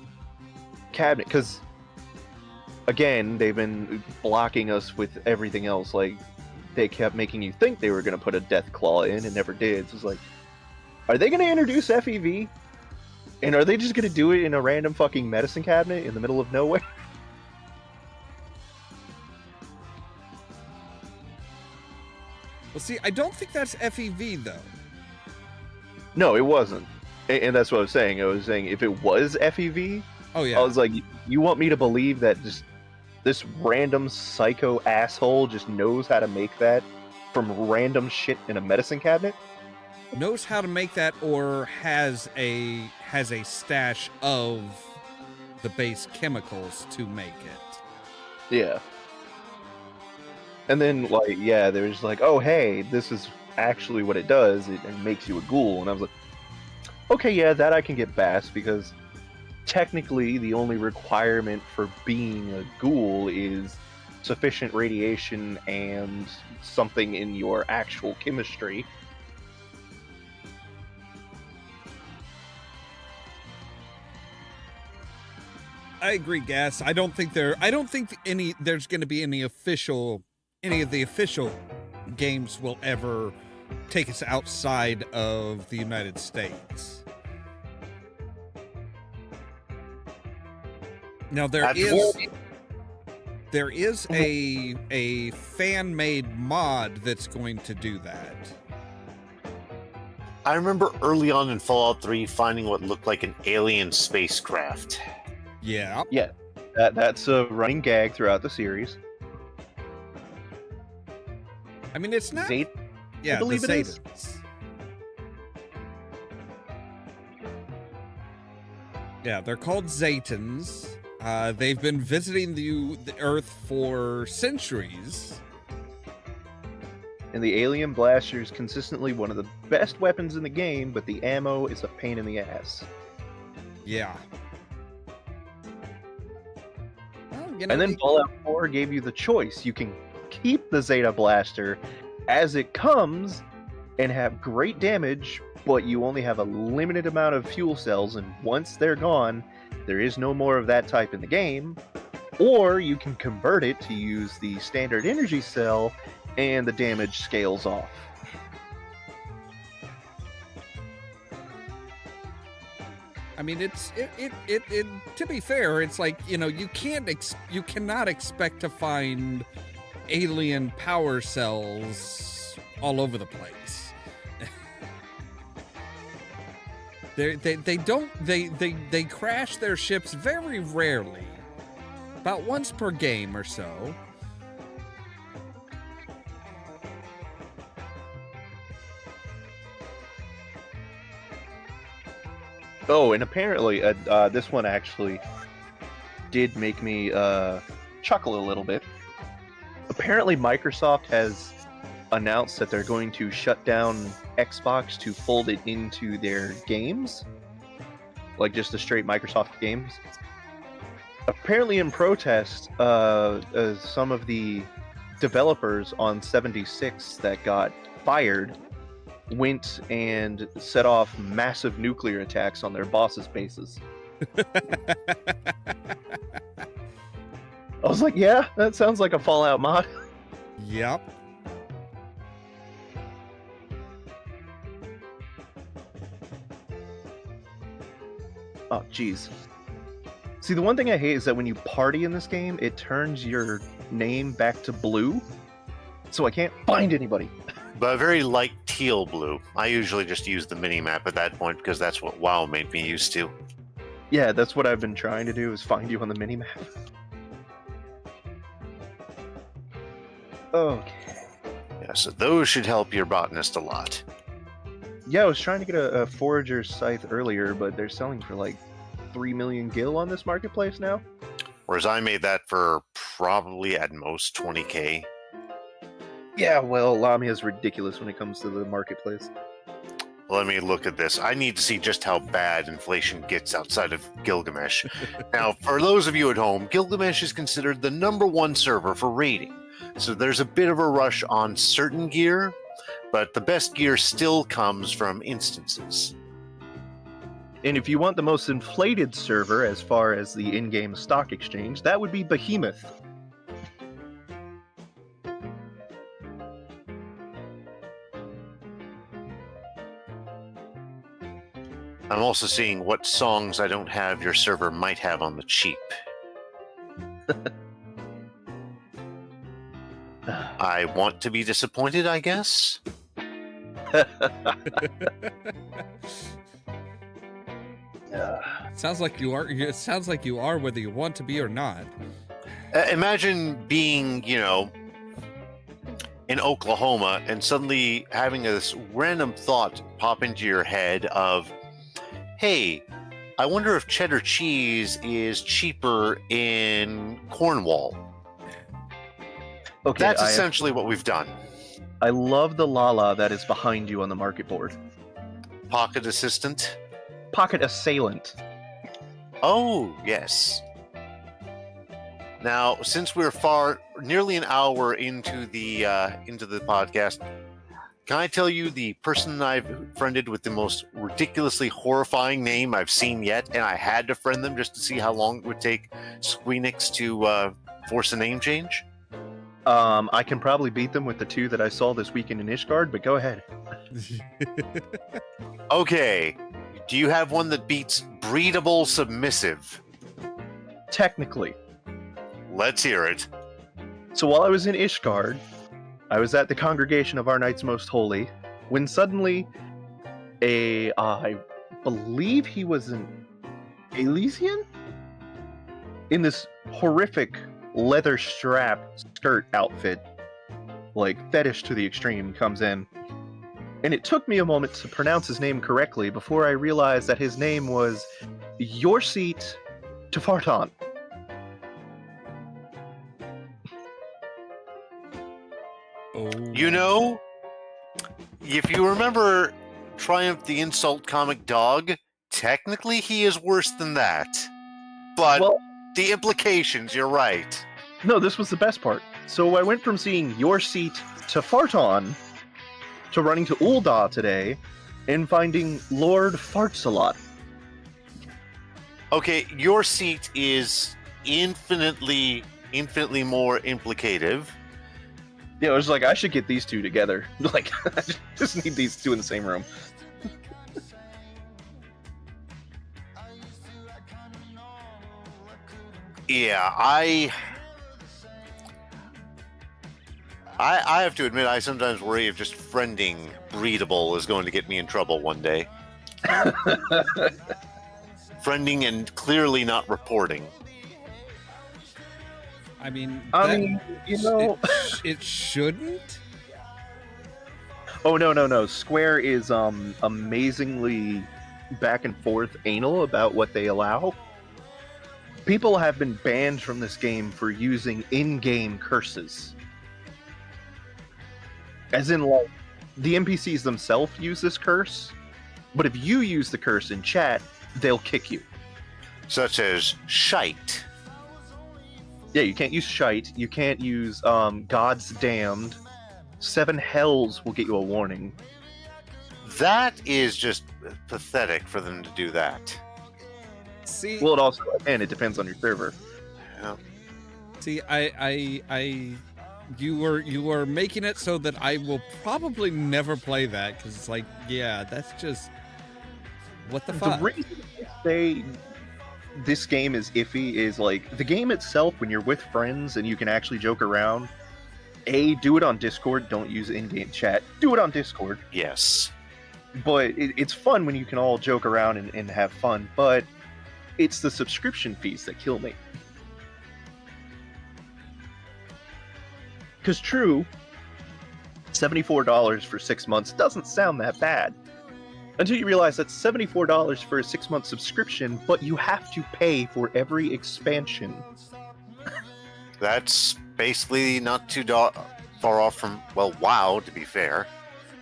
cabinet? Because, again, they've been blocking us with everything else. Like, they kept making you think they were going to put a death claw in and never did. So it's like, are they going to introduce FEV? And are they just going to do it in a random fucking medicine cabinet in the middle of nowhere? Well, see, I don't think that's FEV, though. No, it wasn't. And that's what I was saying. I was saying if it was FEV, oh yeah, I was like, you want me to believe that just this random psycho asshole just knows how to make that from random shit in a medicine cabinet? Knows how to make that, or has a stash of the base chemicals to make it. Yeah. And then, like, yeah, there's like, oh, hey, this is actually what it does. It makes you a ghoul. And I was like, okay, yeah, that I can get past, because technically the only requirement for being a ghoul is sufficient radiation and something in your actual chemistry. I agree, Gas. I don't think there's going to be any of the official games will ever take us outside of the United States. Now there is a fan-made mod that's going to do that. I remember early on in Fallout 3 finding what looked like an alien spacecraft. Yeah. Yeah, that's a running gag throughout the series. I mean, it's not. I believe the it is. Zetans. Yeah, they're called Zetans. They've been visiting the Earth for centuries. And the alien blaster is consistently one of the best weapons in the game, but the ammo is a pain in the ass. Yeah. Well, And then Fallout 4 gave you the choice. You can keep the Zeta blaster as it comes and have great damage, but you only have a limited amount of fuel cells, and once they're gone, there is no more of that type in the game. Or you can convert it to use the standard energy cell, and the damage scales off. I mean, it to be fair, it's like, you cannot expect to find alien power cells all over the place. They crash their ships very rarely, about once per game or so. Oh, and apparently, this one actually did make me chuckle a little bit. Apparently, Microsoft has announced that they're going to shut down Xbox to fold it into their games, like just the straight Microsoft games. Apparently, in protest, some of the developers on 76 that got fired went and set off massive nuclear attacks on their bosses' bases. I was like, yeah, that sounds like a Fallout mod. Yep. Oh, jeez. See, the one thing I hate is that when you party in this game, it turns your name back to blue, so I can't find anybody. But very light teal blue. I usually just use the mini-map at that point because that's what WoW made me used to. Yeah, that's what I've been trying to do, is find you on the minimap. Okay. Yeah, so those should help your botanist a lot. Yeah, I was trying to get a forager's scythe earlier, but they're selling for like 3 million gil on this marketplace now. Whereas I made that for probably at most 20k. Yeah, well, Ollamh is ridiculous when it comes to the marketplace. Let me look at this. I need to see just how bad inflation gets outside of Gilgamesh. Now, for those of you at home, Gilgamesh is considered the #1 server for raiding. So there's a bit of a rush on certain gear, but the best gear still comes from instances. And if you want the most inflated server as far as the in-game stock exchange, that would be Behemoth. I'm also seeing what songs I don't have your server might have on the cheap. I want to be disappointed, I guess. Sounds like you are. It sounds like you are, whether you want to be or not. Imagine being, in Oklahoma and suddenly having this random thought pop into your head of, hey, I wonder if cheddar cheese is cheaper in Cornwall. Okay, That's essentially what we've done. I love the Lala that is behind you on the market board. Pocket assistant. Pocket assailant. Oh, yes. Now, since we're nearly an hour into the podcast, Can I tell you the person I've friended with the most ridiculously horrifying name I've seen yet, and I had to friend them just to see how long it would take Squeenix to force a name change? I can probably beat them with the 2 that I saw this weekend in Ishgard, but go ahead. Okay. Do you have one that beats breedable submissive? Technically. Let's hear it. So while I was in Ishgard, I was at the congregation of our Knights Most Holy, when suddenly I believe he was an Elysian? In this horrific leather strap skirt outfit, like fetish to the extreme, comes in. And it took me a moment to pronounce his name correctly before I realized that his name was Your Seat to Fart On. You know, if you remember Triumph the Insult Comic Dog, technically he is worse than that. But Well, the implications, you're right. no, this was the best part. So I went from seeing Your Seat to Fart On to running to Ulda today and finding Lord Farts-a-Lot. Okay, your seat is infinitely more implicative. Yeah, I was like, I should get these 2 together. Like, I just need these 2 in the same room. Yeah, I have to admit, I sometimes worry if just friending breedable is going to get me in trouble one day. Friending and clearly not reporting. I mean, you know... it shouldn't. Oh, no. Square is amazingly back and forth anal about what they allow. People have been banned from this game for using in-game curses. As in, like, the NPCs themselves use this curse, but if you use the curse in chat, they'll kick you. Such as shite. Yeah, you can't use shite, you can't use God's damned. 7 hells will get you a warning. That is just pathetic for them to do that. See, Well, it also, and it depends on your server. Yeah. see, you were making it so that I will probably never play that because it's like, yeah, that's just what the fuck. The reason I say this game is iffy is like the game itself, when you're with friends and you can actually joke around. Do it on Discord. Don't use in-game chat. Do it on Discord. Yes. But it's fun when you can all joke around and have fun. But it's the subscription fees that kill me. Because true, $74 for 6 months doesn't sound that bad. Until you realize that's $74 for a 6-month subscription, but you have to pay for every expansion. That's basically not too far off from, well, WoW, to be fair.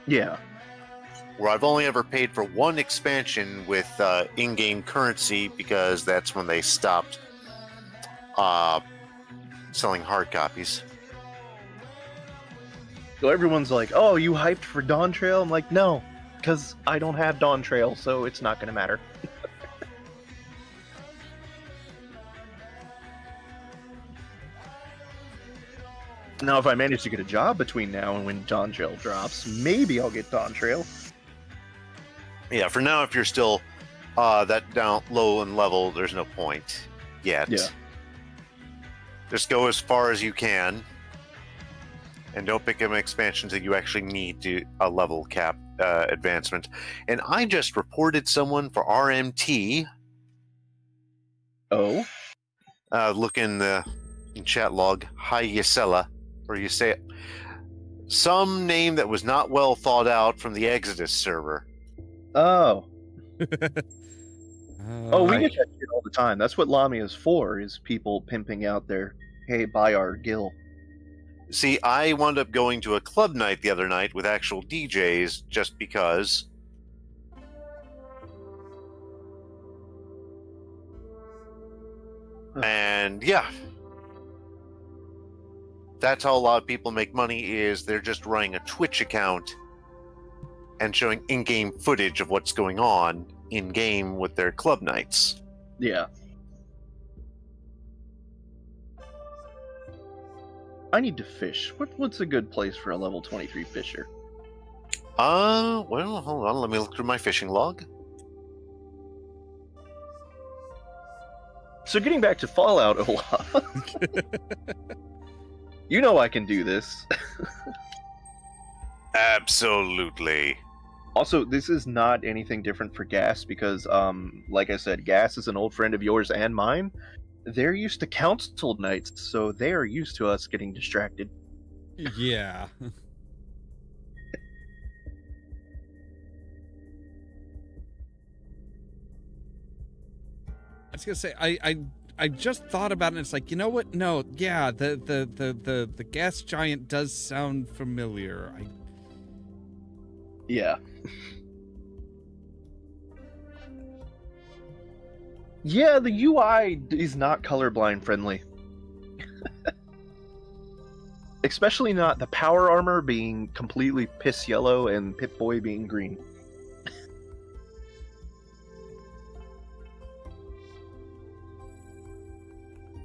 Yeah. Where I've only ever paid for one expansion with in-game currency because that's when they stopped selling hard copies. So everyone's like, oh, you hyped for Dawn Trail? I'm like, no, because I don't have Dawn Trail, so it's not going to matter. Now, if I manage to get a job between now and when Dawn Trail drops, maybe I'll get Dawn Trail. Yeah, for now, if you're still that down low in level, there's no point yet. Yeah. Just go as far as you can, and don't pick up expansions that you actually need to a level cap advancement. And I just reported someone for RMT. Oh? Look in the chat log. Hi, Yesella, or you say it. Some name that was not well thought out from the Exodus server. Oh. Oh, we I- get that shit all the time. That's what Lamia is for, is people pimping out their, hey, buy our gill. See, I wound up going to a club night the other night with actual DJs just because. And yeah, that's how a lot of people make money, is they're just running a Twitch account and showing in-game footage of what's going on in-game with their club nights. Yeah. I need to fish. What's a good place for a level 23 fisher? Well, hold on. Let me look through my fishing log. So getting back to Fallout, Ollamh. You know I can do this. Absolutely. Also, this is not anything different for Gas because, like I said, Gas is an old friend of yours and mine. They're used to council nights, so they are used to us getting distracted. Yeah. I was gonna say I just thought about it and it's like, you know what? No, yeah, the gas giant does sound familiar. Yeah. Yeah, the UI is not colorblind friendly. Especially not the power armor being completely piss yellow and Pip-Boy being green.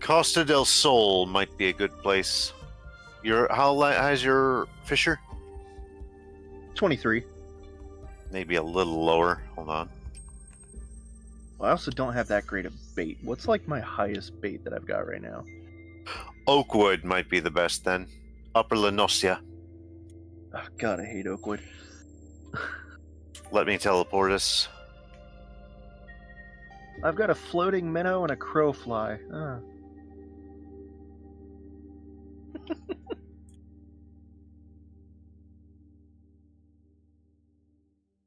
Costa del Sol might be a good place. How has your fisher? 23. Maybe a little lower. Hold on. Well, I also don't have that great of bait. What's like my highest bait that I've got right now? Oakwood might be the best then. Upper Lenosia. Oh, God, I hate Oakwood. Let me teleport us. I've got a floating minnow and a crowfly.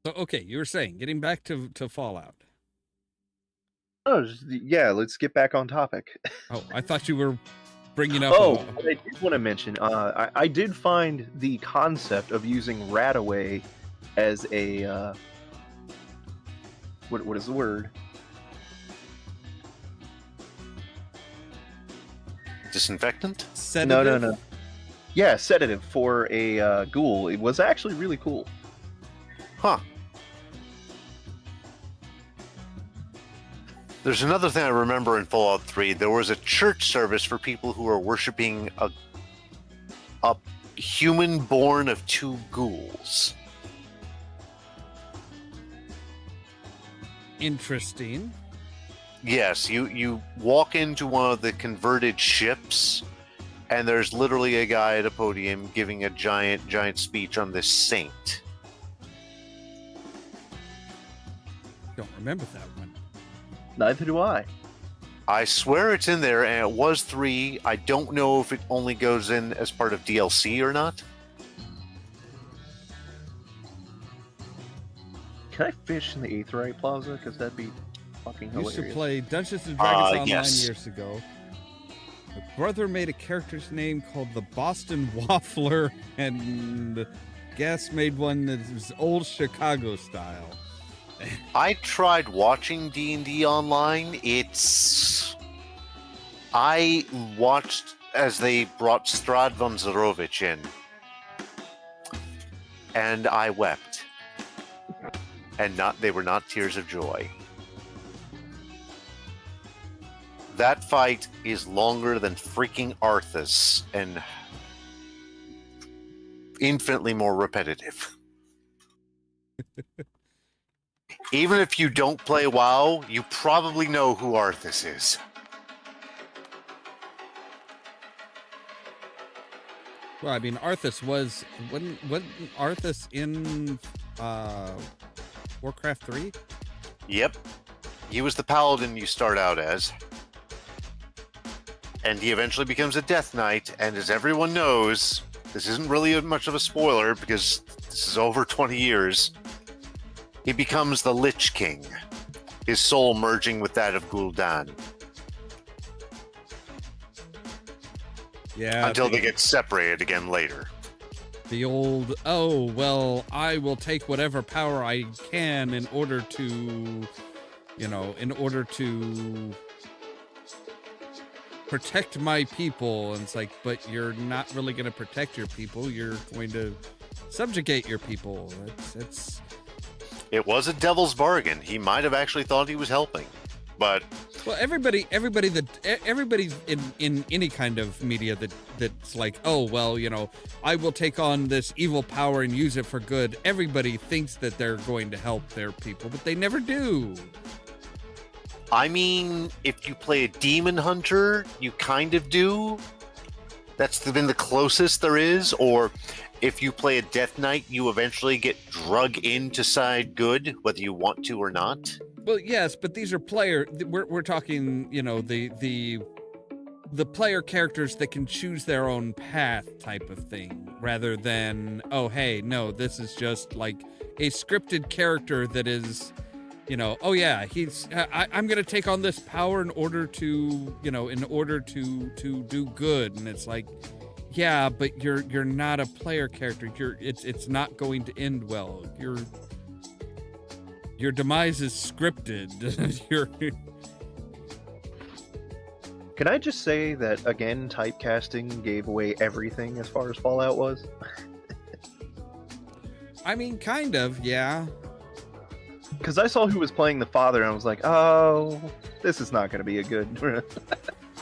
So okay, you were saying getting back to Fallout. Oh, yeah, let's get back on topic. Oh, I thought you were bringing up. What I did want to mention, I did find the concept of using Radaway as a what is the word? Disinfectant? Sedative? No. Yeah, sedative for a ghoul. It was actually really cool. Huh. There's another thing I remember in Fallout 3. There was a church service for people who were worshiping a human born of two ghouls. Interesting. Yes, you walk into one of the converted ships, and there's literally a guy at a podium giving a giant speech on this saint. Don't remember that one. Neither do I. I swear it's in there, and it was 3. I don't know if it only goes in as part of DLC or not. Can I fish in the Aetheryte Plaza? Because that'd be fucking hilarious. Used to play Dungeons and Dragons Online yes. years ago. My brother made a character's name called the Boston Waffler, and Gas made one that was old Chicago style. I tried watching D&D online. I watched as they brought Strad von Zarovich in, and I wept. And they were not tears of joy. That fight is longer than freaking Arthas and infinitely more repetitive. Even if you don't play WoW, you probably know who Arthas is. Well, I mean, Arthas wasn't Arthas in Warcraft 3? Yep. He was the paladin you start out as. And he eventually becomes a Death Knight, and as everyone knows, this isn't really much of a spoiler because this is over 20 years, he becomes the Lich King, his soul merging with that of Gul'dan. Yeah. Until they get separated again later. The old, oh, well, I will take whatever power I can in order to protect my people. And it's like, but you're not really going to protect your people. You're going to subjugate your people. It was a devil's bargain. He might have actually thought he was helping, but Well, everybody in any kind of media that's like, oh well, I will take on this evil power and use it for good. Everybody thinks that they're going to help their people, but they never do. I mean, if you play a demon hunter, you kind of do. That's been the closest there is. Or if you play a death knight, you eventually get drug into side good, whether you want to or not. Well, yes, but these are we're talking, the player characters that can choose their own path type of thing, rather than, oh hey, no, this is just like a scripted character that is, oh yeah, I'm gonna take on this power in order to do good, and it's like, yeah, but you're not a player character. It's not going to end well. Your demise is scripted. Can I just say that, again, typecasting gave away everything as far as Fallout was? I mean, kind of, yeah. Because I saw who was playing the father, and I was like, oh, this is not going to be a good...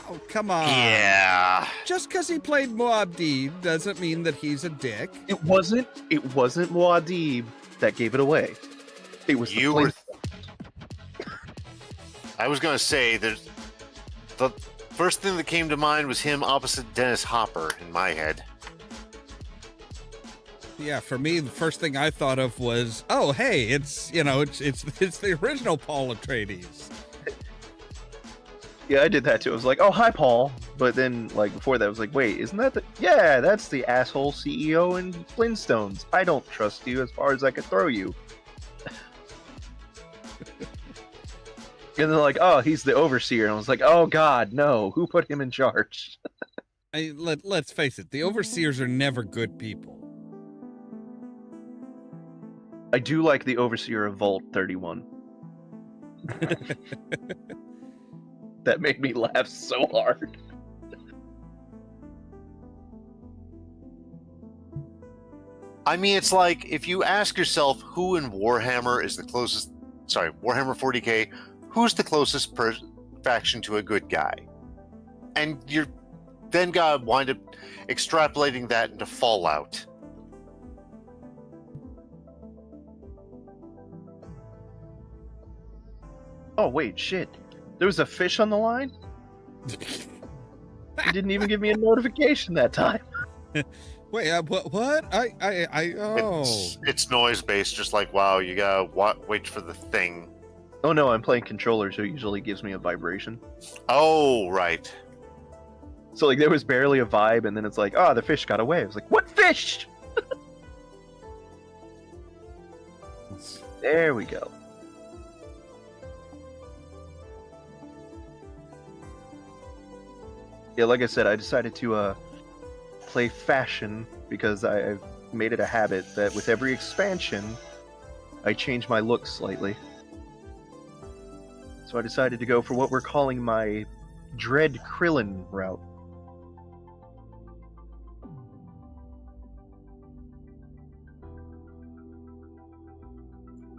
Oh, come on. Yeah. Just because he played Muad'Dib doesn't mean that he's a dick. It wasn't Muad'Dib that gave it away. It was You were. I was going to say that the first thing that came to mind was him opposite Dennis Hopper in my head. Yeah, for me, the first thing I thought of was, oh, hey, it's the original Paul Atreides. Yeah, I did that too. I was like, oh, hi, Paul. But then, like, before that, I was like, wait, isn't that the... Yeah, that's the asshole CEO in Flintstones. I don't trust you as far as I could throw you. And they're like, oh, he's the overseer. And I was like, oh, God, no. Who put him in charge? Let's face it, the overseers are never good people. I do like the overseer of Vault 31. That made me laugh so hard. I mean, it's like if you ask yourself who in Warhammer is the closest... Sorry, Warhammer 40k, who's the closest faction to a good guy? And you're then gotta wind up extrapolating that into Fallout. Oh, wait, shit. There was a fish on the line? He didn't even give me a notification that time. Wait, what? Oh. It's noise-based, just like, wow, you gotta wait for the thing. Oh no, I'm playing controller, so it usually gives me a vibration. Oh, right. So, like, there was barely a vibe, and then it's like, oh, the fish got away. I was like, what fish? There we go. Yeah, like I said, I decided to play fashion because I've made it a habit that with every expansion, I change my look slightly. So I decided to go for what we're calling my Dread Krillin route.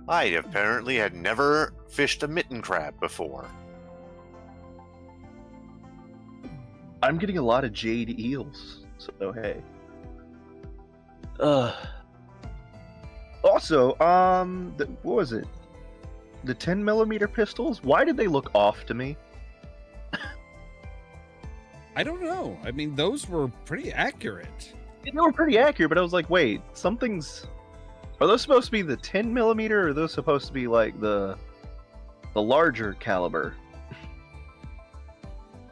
I apparently had never fished a mitten crab before. I'm getting a lot of jade eels, so hey. Also, what was it? The 10mm pistols? Why did they look off to me? I don't know. I mean, those were pretty accurate. They were pretty accurate, but I was like, wait, something's... Are those supposed to be the 10mm, or are those supposed to be, like, the larger caliber?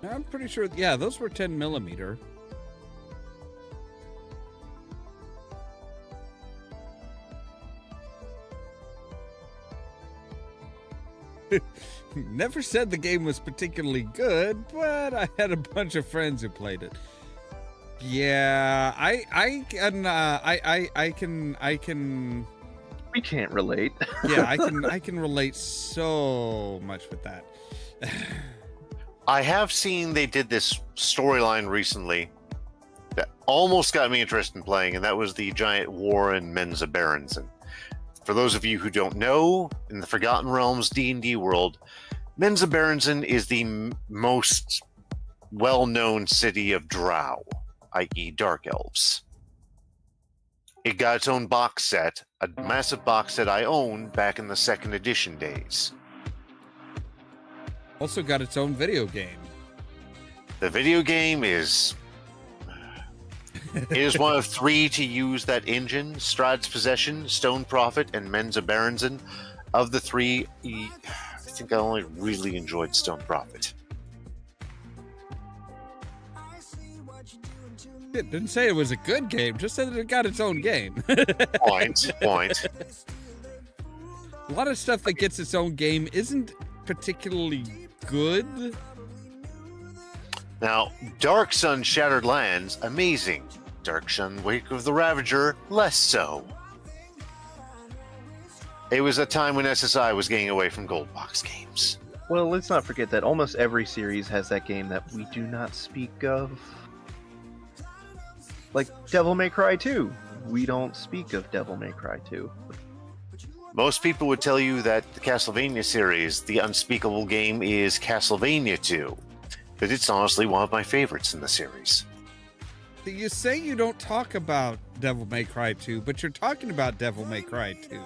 I'm pretty sure, yeah, those were 10mm. Never said the game was particularly good, but I had a bunch of friends who played it. Yeah, I can. We can't relate. Yeah, I can relate so much with that. I have seen they did this storyline recently that almost got me interested in playing, and that was the giant war in Mensa Berenson. For those of you who don't know, in the Forgotten Realms D&D world, Mensa Berenson is the most well-known city of Drow, i.e. Dark Elves. It got its own box set, a massive box set I owned back in the 2nd edition days. Also got its own video game. The video game is... it is one of 3 to use that engine: Strahd's Possession, Stone Prophet, and Mensa Berenson. Of the 3, I think I only really enjoyed Stone Prophet. It didn't say it was a good game, just said that it got its own game. Point. A lot of stuff that gets its own game isn't particularly good. Now, Dark Sun Shattered Lands, amazing. Dark Sun Wake of the Ravager, less so. It was a time when SSI was getting away from gold box games. Well, let's not forget that almost every series has that game that we do not speak of. Like Devil May Cry 2. We don't speak of Devil May Cry 2. Most people would tell you that the Castlevania series, the unspeakable game, is Castlevania 2. But it's honestly one of my favorites in the series. You say you don't talk about Devil May Cry 2, but you're talking about Devil May Cry 2.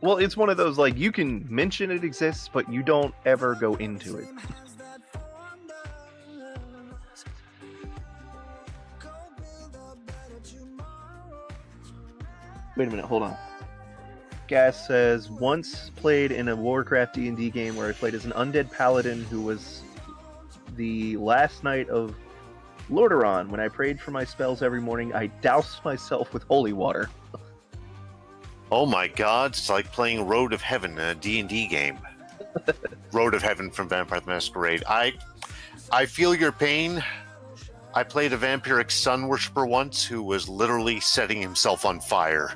Well, it's one of those, like, you can mention it exists, but you don't ever go into it. Wait a minute, hold on. Gas says, once played in a Warcraft D&D game where I played as an undead paladin who was the last night of Lordaeron. When I prayed for my spells every morning, I doused myself with holy water. Oh my god, it's like playing Road of Heaven in a D&D game. Road of Heaven from Vampire the Masquerade. I feel your pain. I played a vampiric sun worshipper once who was literally setting himself on fire.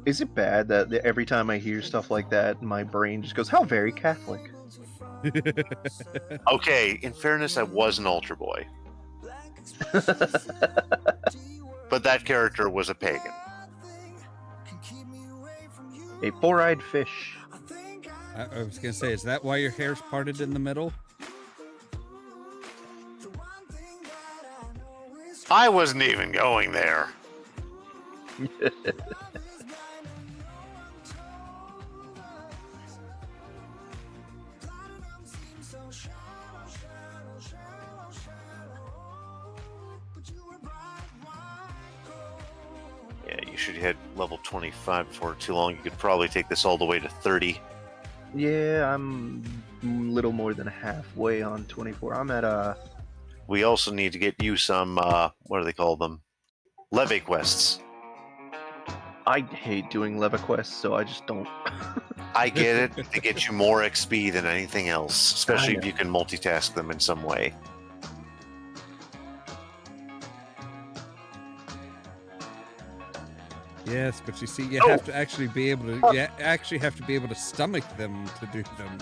Is it bad that every time I hear stuff like that, my brain just goes, how very Catholic? Okay, in fairness, I was an altar boy. But that character was a pagan. A four-eyed fish. I was going to say, is that why your hair's parted in the middle? I wasn't even going there. Yeah, you should hit level 25 before too long. You could probably take this all the way to 30. Yeah, I'm a little more than halfway on 24. I'm at We also need to get you some, what do they call them? Leve quests. I hate doing leva quests, so I just don't. I get it. To get you more XP than anything else, especially if you can multitask them in some way. Yes, but you see, you have to actually be able to. You actually have to be able to stomach them to do them.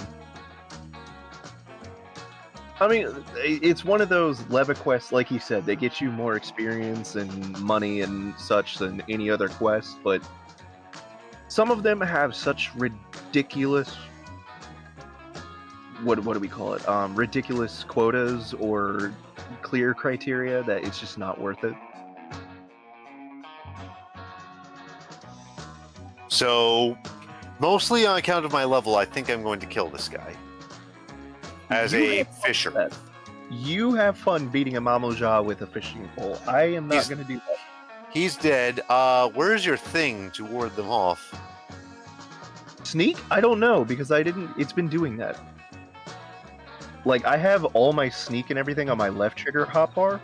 I mean, it's one of those leva quests, like you said, they get you more experience and money and such than any other quest, but some of them have such ridiculous, what do we call it? Ridiculous quotas or clear criteria that it's just not worth it. So, mostly on account of my level, I think I'm going to kill this guy. As a fisher. You have fun beating a Mamoja with a fishing pole. I am not going to do that. He's dead. Where's your thing to ward them off? Sneak? I don't know, because I didn't... It's been doing that. Like, I have all my sneak and everything on my left trigger hotbar,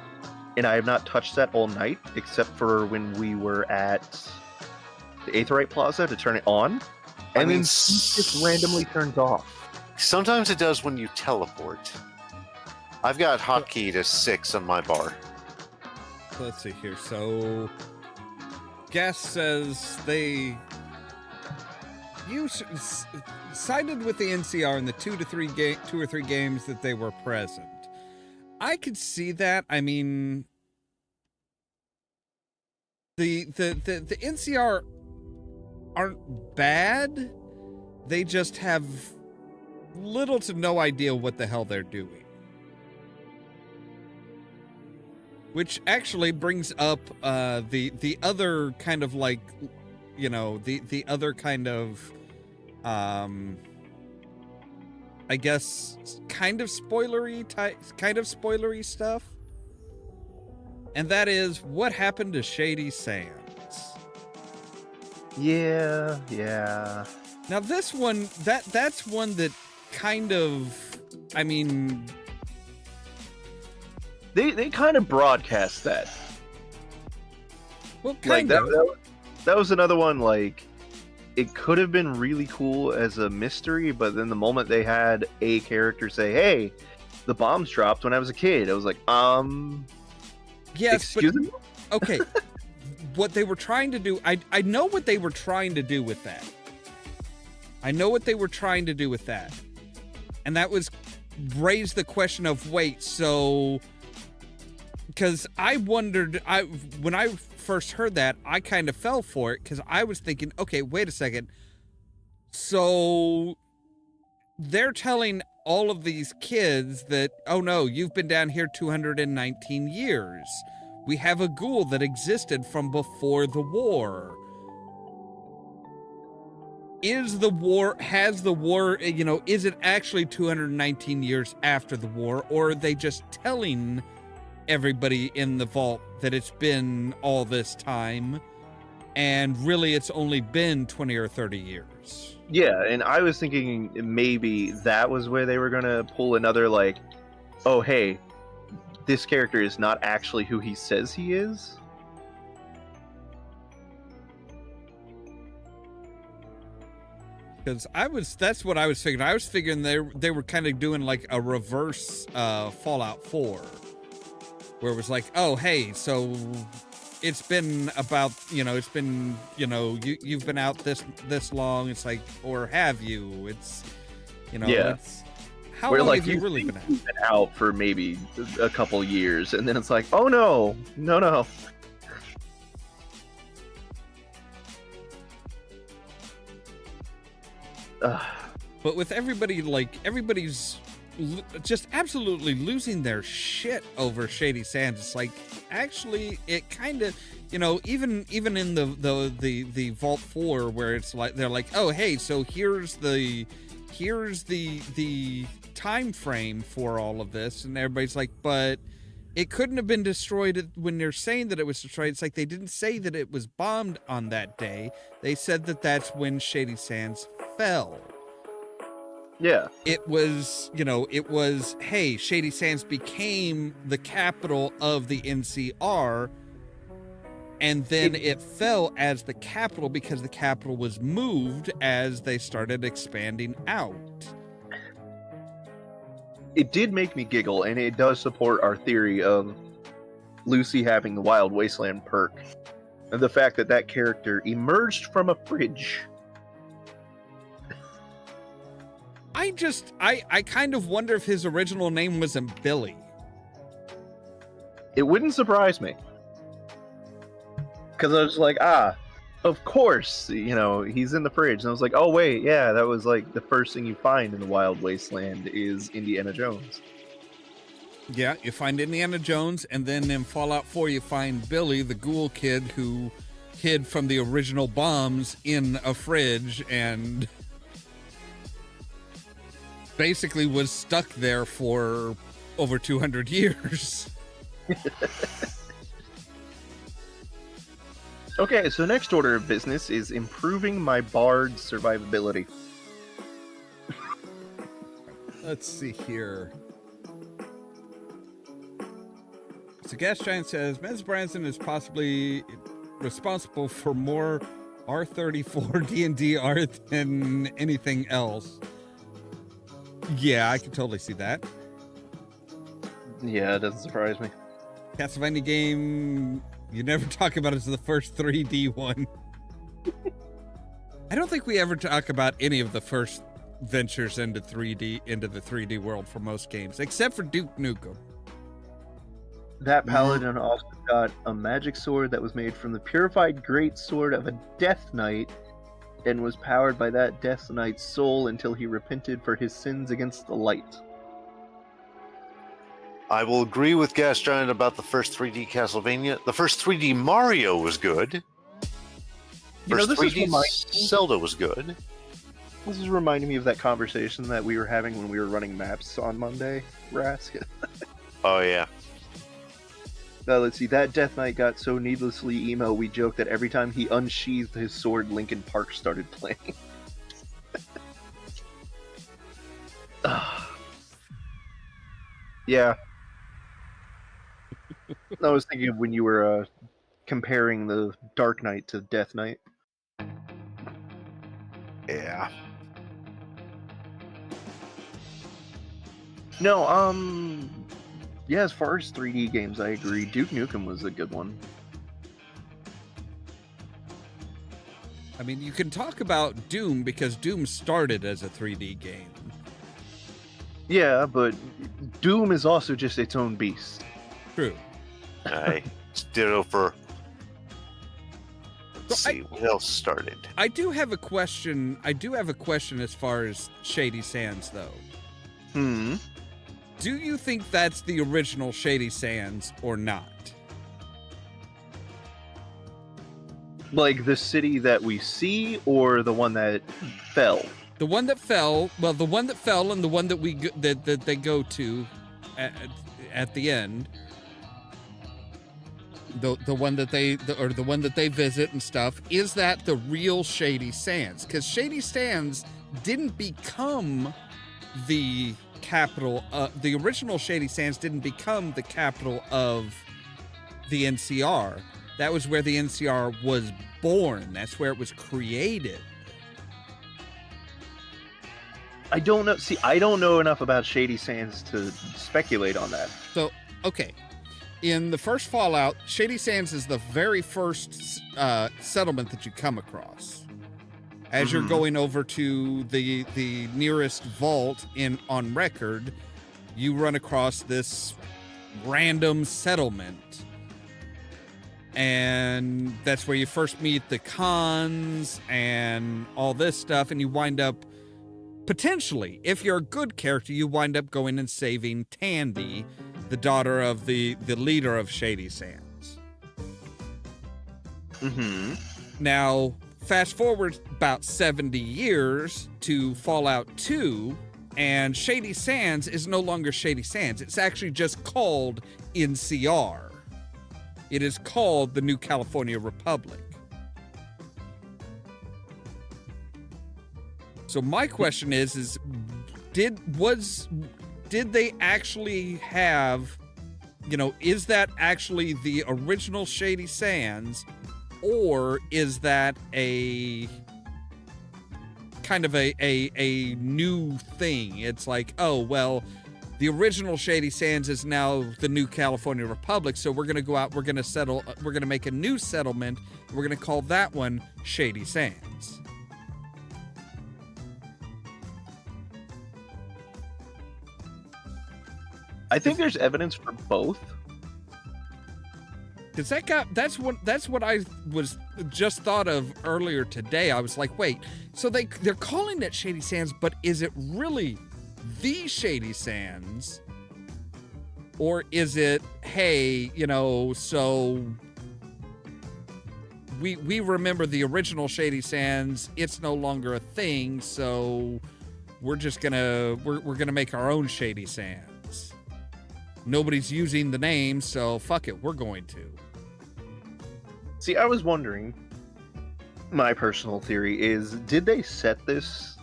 and I have not touched that all night, except for when we were at the Aetheryte Plaza to turn it on, and then sneak just randomly turns off. Sometimes it does when you teleport. I've got hotkey to 6 on my bar. Let's see here. So, Gas says they... you sided with the NCR in the 2 or 3 games that they were present. I could see that. I mean, the NCR aren't bad. They just have little to no idea what the hell they're doing. Which actually brings up the other kind of like, you know, the other kind of I guess kind of spoilery stuff. And that is what happened to Shady Sands. Yeah. Now this one, that's one that kind of, I mean, they kind of broadcast that. Well, kind of. That was another one, like, it could have been really cool as a mystery, but then the moment they had a character say, hey, the bombs dropped when I was a kid, I was like, yes, excuse me? Okay. What they were trying to do, I know what they were trying to do with that. And that was raise the question of, wait, so... Because I wondered, when I first heard that, I kind of fell for it, because I was thinking, okay, wait a second. So they're telling all of these kids that, oh no, you've been down here 219 years. We have a ghoul that existed from before the war. Has the war, you know, is it actually 219 years after the war, or are they just telling everybody in the vault that it's been all this time, and really it's only been 20 or 30 years? Yeah, and I was thinking maybe that was where they were going to pull another, like, oh, hey, this character is not actually who he says he is. Because that's what I was figuring. I was figuring they were kind of doing like a reverse Fallout 4, where it was like, oh, hey, so it's been about, you know, you've been out this long. It's like, or have you? It's, you know, yeah. It's, how where, long like, have you really been out? You've been out for maybe a couple years, and then it's like, oh no. But with everybody, like, everybody's just absolutely losing their shit over Shady Sands. It's like, actually, it kind of, you know, even in the Vault 4, where it's like, they're like, oh, hey, so here's the time frame for all of this, and everybody's like, but it couldn't have been destroyed when they're saying that it was destroyed. It's like they didn't say that it was bombed on that day. They said that that's when Shady Sands fell. Yeah. It was, you know, hey, Shady Sands became the capital of the NCR, and then it fell as the capital because the capital was moved as they started expanding out. It did make me giggle, and it does support our theory of Lucy having the Wild Wasteland perk, and the fact that that character emerged from a fridge. I kind of wonder if his original name wasn't Billy. It wouldn't surprise me. Because I was like, of course, you know, he's in the fridge. And I was like, oh wait, yeah, that was like the first thing you find in the Wild Wasteland is Indiana Jones. Yeah, you find Indiana Jones, and then in Fallout 4 you find Billy, the ghoul kid who hid from the original bombs in a fridge and basically was stuck there for over 200 years. Okay, so next order of business is improving my bard's survivability. Let's see here. So Gas Giant says, Ms. Branson is possibly responsible for more R34 D&D art than anything else. Yeah, I can totally see that. Yeah, it doesn't surprise me. Castlevania game you never talk about as the first 3D one. I don't think we ever talk about any of the first ventures into the 3D world for most games, except for Duke Nukem. That paladin also got a magic sword that was made from the purified great sword of a Death Knight and was powered by that Death Knight's soul until he repented for his sins against the light. I will agree with Gas Giant about the first 3D Castlevania. The first 3D Mario was good. First 3D Zelda was good. This is reminding me of that conversation that we were having when we were running maps on Monday, Rasclin. Oh, yeah. Now, let's see. That Death Knight got so needlessly emo, we joked that every time he unsheathed his sword, Linkin Park started playing. Yeah. I was thinking of when you were comparing the Dark Knight to Death Knight. Yeah. No, yeah, as far as 3D games, I agree. Duke Nukem was a good one. I mean, you can talk about Doom because Doom started as a 3D game. Yeah, but Doom is also just its own beast. True. I ditto for... Let's see, what else started? I do have a question. As far as Shady Sands, though. Do you think that's the original Shady Sands or not? Like the city that we see, or the one that fell? The one that fell. Well, the one that fell, and the one that that they go to at the end. The one that the one that they visit and stuff. Is that the real Shady Sands? Because Shady Sands didn't become the capital. The original Shady Sands didn't become the capital of the NCR. That was where the NCR was born. That's where it was created. I don't know. See, I don't know enough about Shady Sands to speculate on that. So, okay. In the first Fallout, Shady Sands is the very first settlement that you come across. As you're going over to the nearest vault on record, you run across this random settlement. And that's where you first meet the cons and all this stuff, and you wind up, potentially, if you're a good character, you wind up going and saving Tandy, the daughter of the leader of Shady Sands. Now, fast forward about 70 years to Fallout 2, and Shady Sands is no longer Shady Sands. It's actually just called NCR. It is called the New California Republic. So my question is did they actually have, is that actually the original Shady Sands, or is that a kind of a new thing? It's like, oh, well, the original Shady Sands is now the New California Republic, so we're going to go out, we're going to make a new settlement, and we're going to call that one Shady Sands. I think there's evidence for both. Because that's what I was just thought of earlier today. I was like, wait, so they're calling it Shady Sands, but is it really the Shady Sands? Or is it, hey, so we remember the original Shady Sands, it's no longer a thing, so we're just gonna make our own Shady Sands. Nobody's using the name, so fuck it, we're going to. See, I was wondering, my personal theory is, did they set this,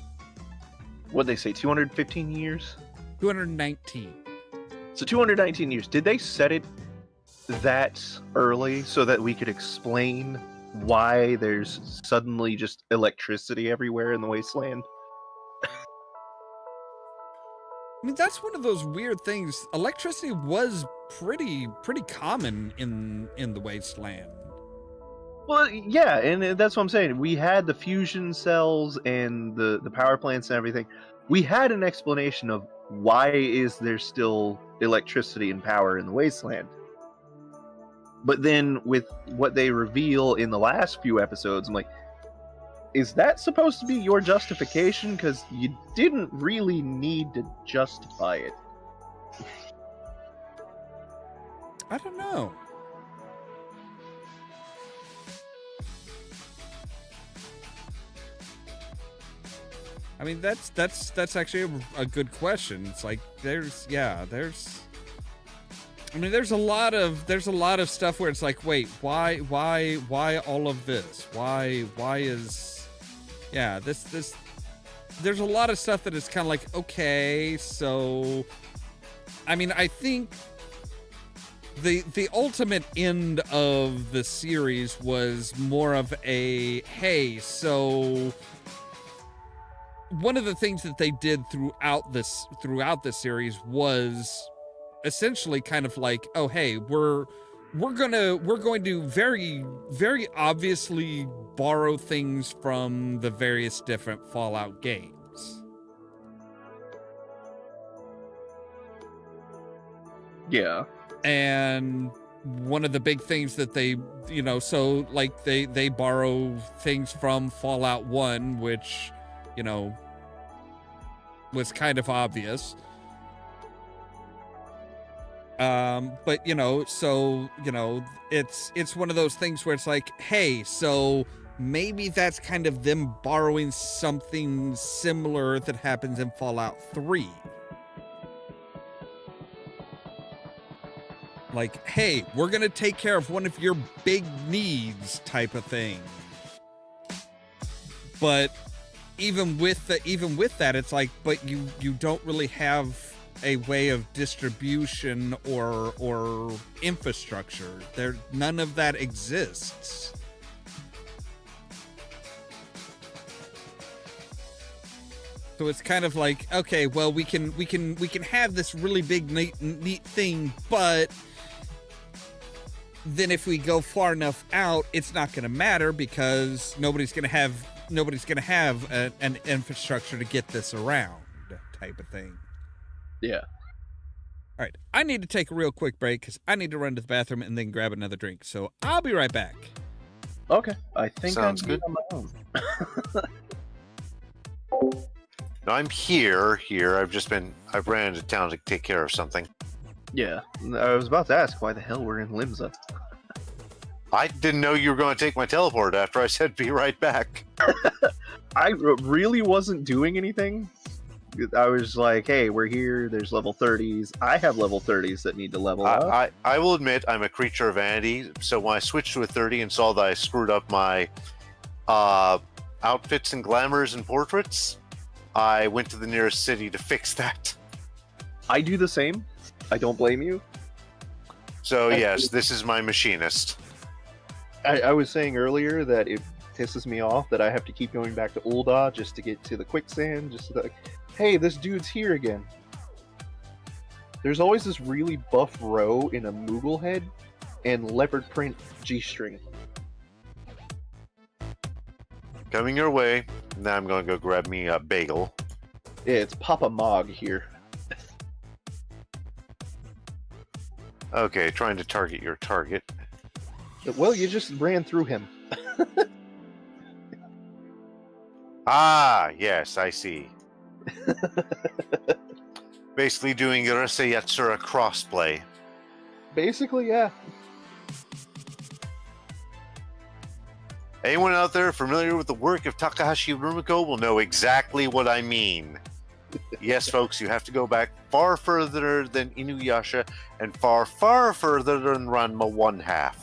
what'd they say, 215 years? 219. So 219 years. Did they set it that early so that we could explain why there's suddenly just electricity everywhere in the wasteland? I mean, that's one of those weird things. Electricity was pretty common in the wasteland. Well, yeah, and that's what I'm saying. We had the fusion cells and the power plants and everything. We had an explanation of why is there still electricity and power in the wasteland. But then with what they reveal in the last few episodes, I'm like, is that supposed to be your justification? Because you didn't really need to justify it. I don't know. I mean, that's actually a good question. It's like there's a lot of stuff where it's like, wait, why all of this? Why is this there's a lot of stuff that is kind of like, okay, so I mean, I think the ultimate end of the series was more of a, hey, so one of the things that they did throughout this series was essentially kind of like, oh, hey, we're going to very, very obviously borrow things from the various different Fallout games. Yeah. And one of the big things that they, so like they borrow things from Fallout 1, which, was kind of obvious. But so it's one of those things where it's like, hey, so maybe that's kind of them borrowing something similar that happens in Fallout 3. Like, hey, we're gonna take care of one of your big needs type of thing. But even with that, it's like, but you don't really have a way of distribution or infrastructure. None of that exists. So it's kind of like, okay, well, we can have this really big neat thing, but then if we go far enough out, it's not going to matter because nobody's going to have an infrastructure to get this around, type of thing. Yeah. All right, I need to take a real quick break because I need to run to the bathroom and then grab another drink. So I'll be right back. Okay, I think Sounds I'm good. on my own. No, I'm here. I ran into town to take care of something. Yeah, I was about to ask why the hell we're in Limsa. I didn't know you were going to take my teleport after I said be right back. I really wasn't doing anything. I was like, hey, we're here, there's level 30s. I have level 30s that need to level up. I will admit I'm a creature of vanity, so when I switched to a 30 and saw that I screwed up my outfits and glamours and portraits, I went to the nearest city to fix that. I do the same. I don't blame you. So yes, this is my machinist. I was saying earlier that it pisses me off that I have to keep going back to Ollamh just to get to the quicksand, just like, hey, this dude's here again. There's always this really buff row in a Moogle head and leopard print G-string. Coming your way. Now I'm going to go grab me a bagel. Yeah, it's Papa Mog here. Okay, trying to target your target. Well, you just ran through him. Ah, yes, I see. Basically doing Urasa Yatsura crossplay. Basically, yeah. Anyone out there familiar with the work of Takahashi Rumiko will know exactly what I mean. Yes, folks, you have to go back far further than Inuyasha and far, far further than Ranma 1/2.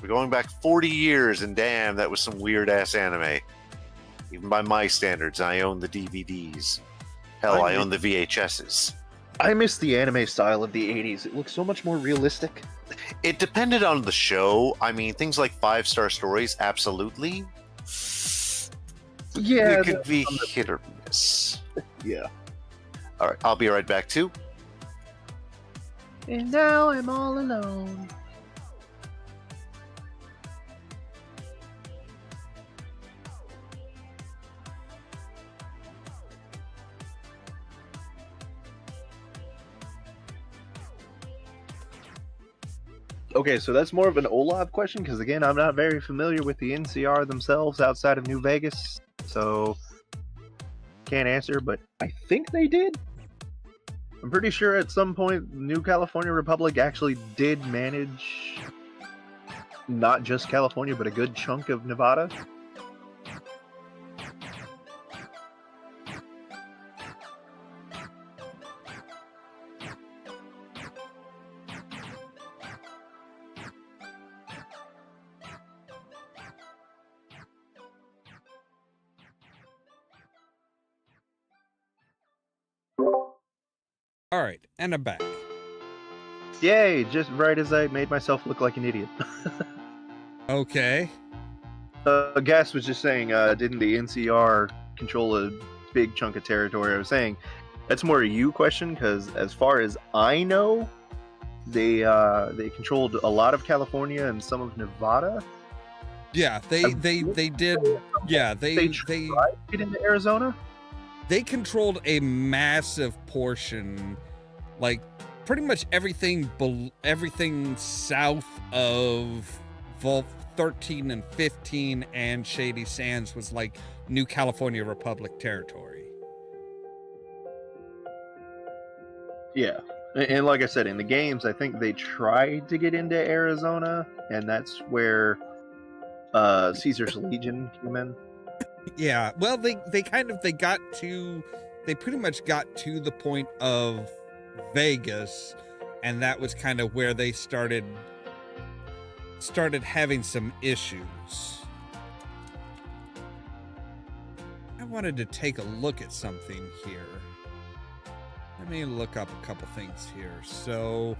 We're going back 40 years, and damn, that was some weird-ass anime. Even by my standards, I own the DVDs. Hell, I own the VHSs. I miss the anime style of the 80s. It looks so much more realistic. It depended on the show. I mean, things like 5-star stories, absolutely. Yeah. It could be hit or miss. Yeah. All right, I'll be right back, too. And now I'm all alone. Okay, so that's more of an Ollamh question, because again, I'm not very familiar with the NCR themselves outside of New Vegas, so can't answer, but I think they did. I'm pretty sure at some point New California Republic actually did manage not just California, but a good chunk of Nevada. All right, and I'm back. Yay, just right as I made myself look like an idiot. Okay. Gas was just saying, didn't the NCR control a big chunk of territory? I was saying, that's more a you question, because as far as I know, they controlled a lot of California and some of Nevada. Yeah, they did. Yeah, they tried to get into Arizona. They controlled a massive portion, like pretty much everything south of Vault 13 and 15 and Shady Sands was like New California Republic territory. Yeah. And like I said, in the games, I think they tried to get into Arizona, and that's where Caesar's Legion came in. Yeah, well, they pretty much got to the point of Vegas, and that was kind of where they started having some issues. I wanted to take a look at something here. Let me look up a couple things here. So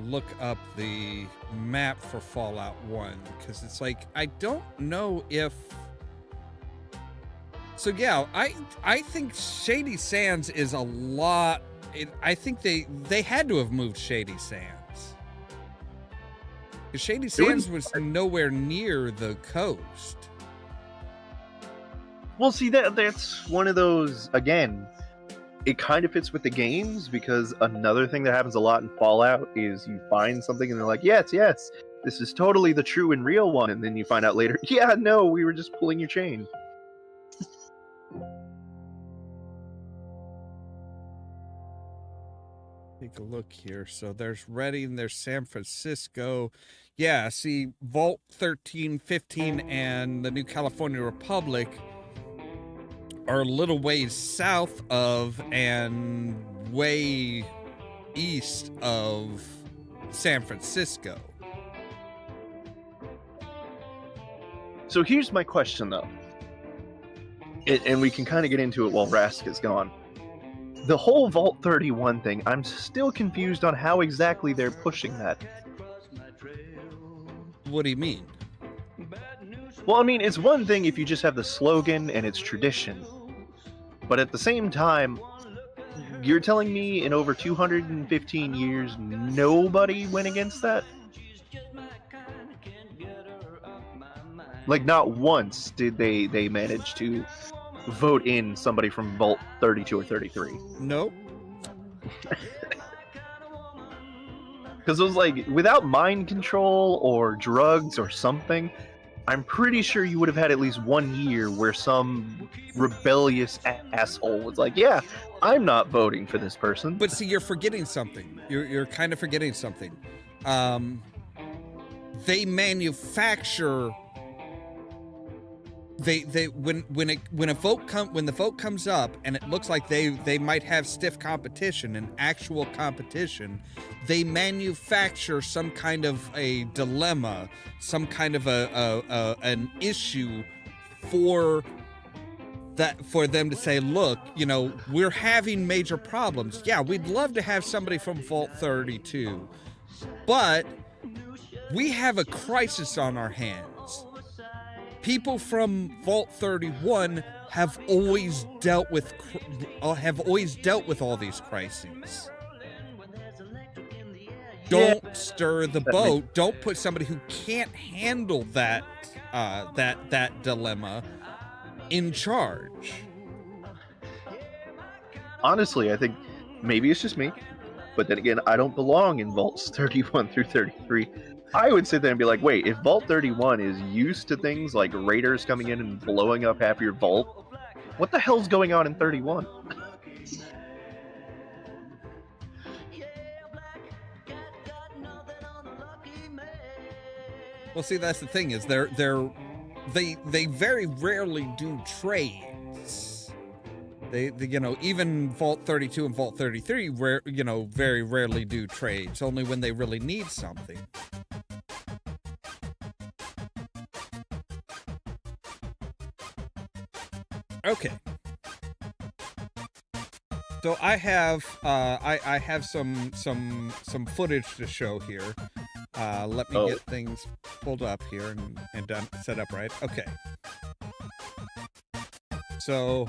look up the map for Fallout 1, because it's like, I don't know if... So yeah, I think Shady Sands is a lot... I think they had to have moved Shady Sands. Because Shady Sands was nowhere near the coast. Well, see, that's one of those, again, it kind of fits with the games, because another thing that happens a lot in Fallout is you find something and they're like, yes, this is totally the true and real one, and then you find out later, yeah, no, we were just pulling your chain. Take a look here. So there's Reading, there's San Francisco. Yeah, see, Vault 13, 15, and the New California Republic are a little ways south of and way east of San Francisco. So here's my question, though. And we can kind of get into it while Rask is gone. The whole Vault 31 thing, I'm still confused on how exactly they're pushing that. What do you mean? Well, I mean, it's one thing if you just have the slogan and it's tradition. But at the same time, you're telling me in over 215 years, nobody went against that? Like, not once did they manage to vote in somebody from Vault 32 or 33. Nope. Because it was like, without mind control or drugs or something, I'm pretty sure you would have had at least 1 year where some rebellious asshole was like, yeah, I'm not voting for this person. But see, you're forgetting something. You're kind of forgetting something. They manufacture... when the vote comes up and it looks like they might have stiff competition and actual competition, they manufacture some kind of a dilemma, some kind of an issue for them to say, look, you know, we're having major problems. Yeah, we'd love to have somebody from Vault 32, but we have a crisis on our hands. people from Vault 31 have always dealt with all these crises. Don't stir the boat. Don't put somebody who can't handle that dilemma in charge. Honestly, I think maybe it's just me, but then again, I don't belong in Vaults 31 through 33. I would sit there and be like, wait, if Vault 31 is used to things like raiders coming in and blowing up half your vault, what the hell's going on in 31? Well, see, that's the thing is they very rarely do trades. They even Vault 32 and Vault 33 very rarely do trades, only when they really need something. Okay. So I have some footage to show here. Let me get things pulled up here and done set up right. Okay. So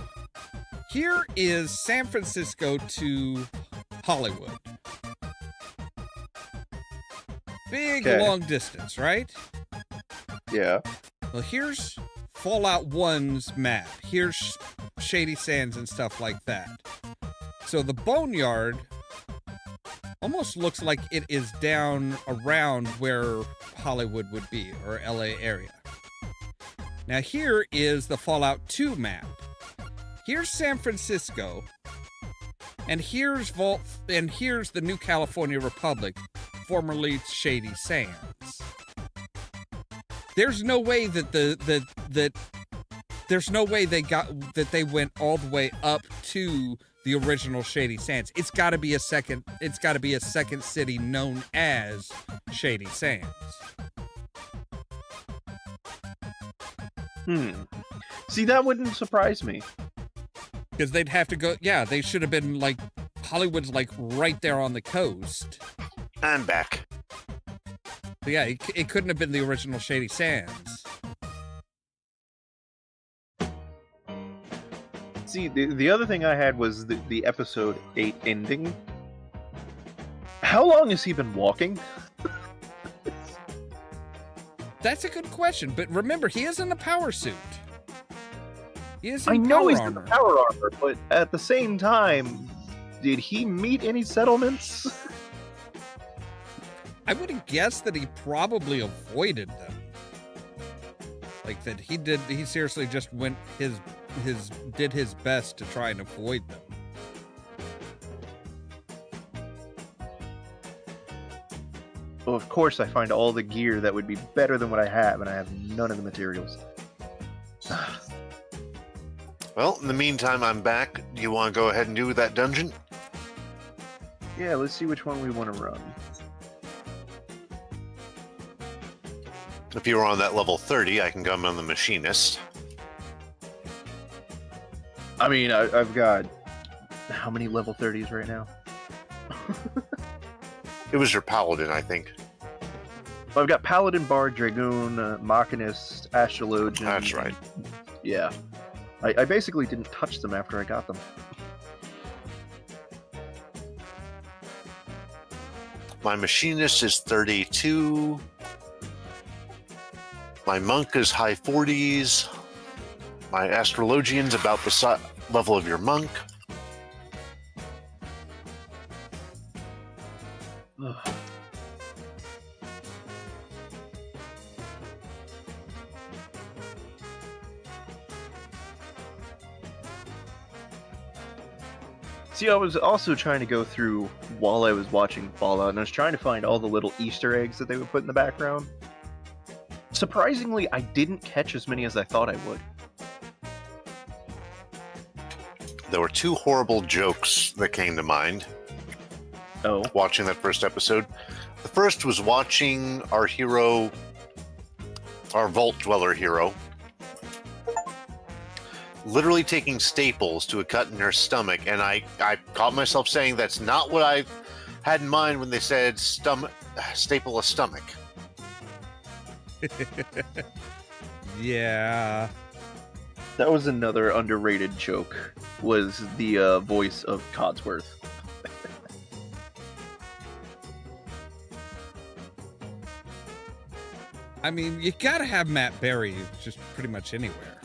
here is San Francisco to Hollywood. Big long distance, right? Yeah. Well, here's Fallout 1's map. Here's Shady Sands and stuff like that. So the Boneyard almost looks like it is down around where Hollywood would be, or LA area. Now here is the Fallout 2 map. Here's San Francisco, and here's the New California Republic, formerly Shady Sands. There's no way that they went all the way up to the original Shady Sands. It's got to be a second city known as Shady Sands. See, that wouldn't surprise me. Because they'd have to go, they should have been like, Hollywood's like right there on the coast. I'm back. So yeah, it couldn't have been the original Shady Sands. See, the other thing I had was the episode 8 ending. How long has he been walking? That's a good question, but remember, he is in a power suit. He is I in know power he's armor. in the power armor, but at the same time, did he meet any settlements? I would have guessed that he probably avoided them. Like that he seriously just did his best to try and avoid them. Well, of course I find all the gear that would be better than what I have, and I have none of the materials. Well, in the meantime, I'm back. Do you want to go ahead and do that dungeon? Yeah, let's see which one we want to run. If you were on that level 30, I can come on the machinist. I mean, I've got... How many level 30s right now? It was your paladin, I think. Well, I've got Paladin, Bard, Dragoon, Machinist, Astrologian. That's right. Yeah. I basically didn't touch them after I got them. My machinist is 32. My monk is high 40s. My astrologian's about the level of your monk. Ugh. See, I was also trying to go through while I was watching Fallout, and I was trying to find all the little Easter eggs that they would put in the background. Surprisingly, I didn't catch as many as I thought I would. There were two horrible jokes that came to mind Oh. watching that first episode. The first was watching our hero, our Vault Dweller hero, literally taking staples to a cut in her stomach, and I caught myself saying that's not what I had in mind when they said staple a stomach. Yeah. That was another underrated joke, was the voice of Codsworth. I mean, you gotta have Matt Berry just pretty much anywhere.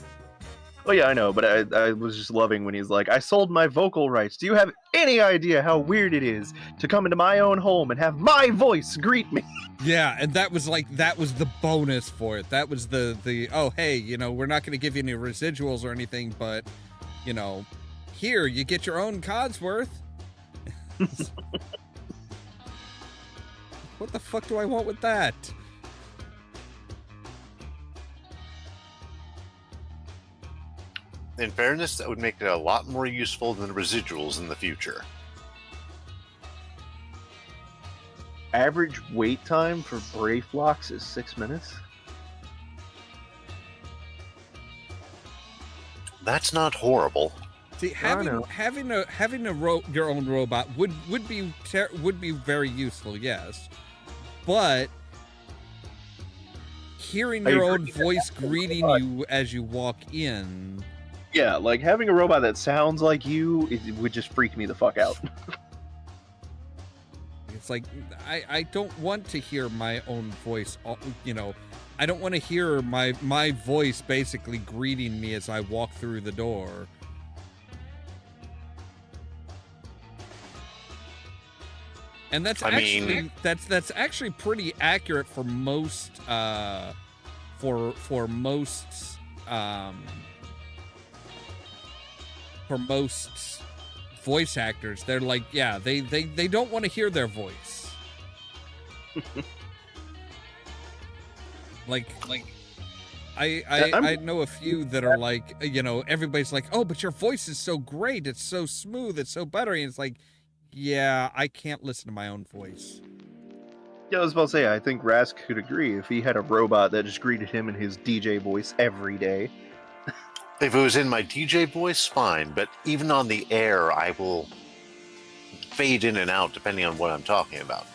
Oh yeah, I know, but I was just loving when he's like, I sold my vocal rights. Do you have any idea how weird it is to come into my own home and have my voice greet me? Yeah, and that was the bonus for it. That was the oh, hey, you know, we're not going to give you any residuals or anything, but, you know, here, you get your own Codsworth. What the fuck do I want with that? In fairness, that would make it a lot more useful than residuals in the future. Average wait time for Brayflocks is 6 minutes. That's not horrible. See, having your own robot would be very useful, yes, but hearing your own voice greeting you as you walk in. Yeah, like having a robot that sounds like you, it would just freak me the fuck out. It's like, I don't want to hear my own voice, you know, I don't want to hear my voice basically greeting me as I walk through the door. And that's that's actually pretty accurate for most for most voice actors. They're like, yeah, they don't want to hear their voice. like I know a few that are like, you know, everybody's like, oh, but your voice is so great, it's so smooth, it's so buttery, and it's like, yeah, I can't listen to my own voice. Yeah, I was about to say, I think Rask could agree if he had a robot that just greeted him in his DJ voice every day. If it was in my DJ voice, fine, but even on the air, I will fade in and out depending on what I'm talking about.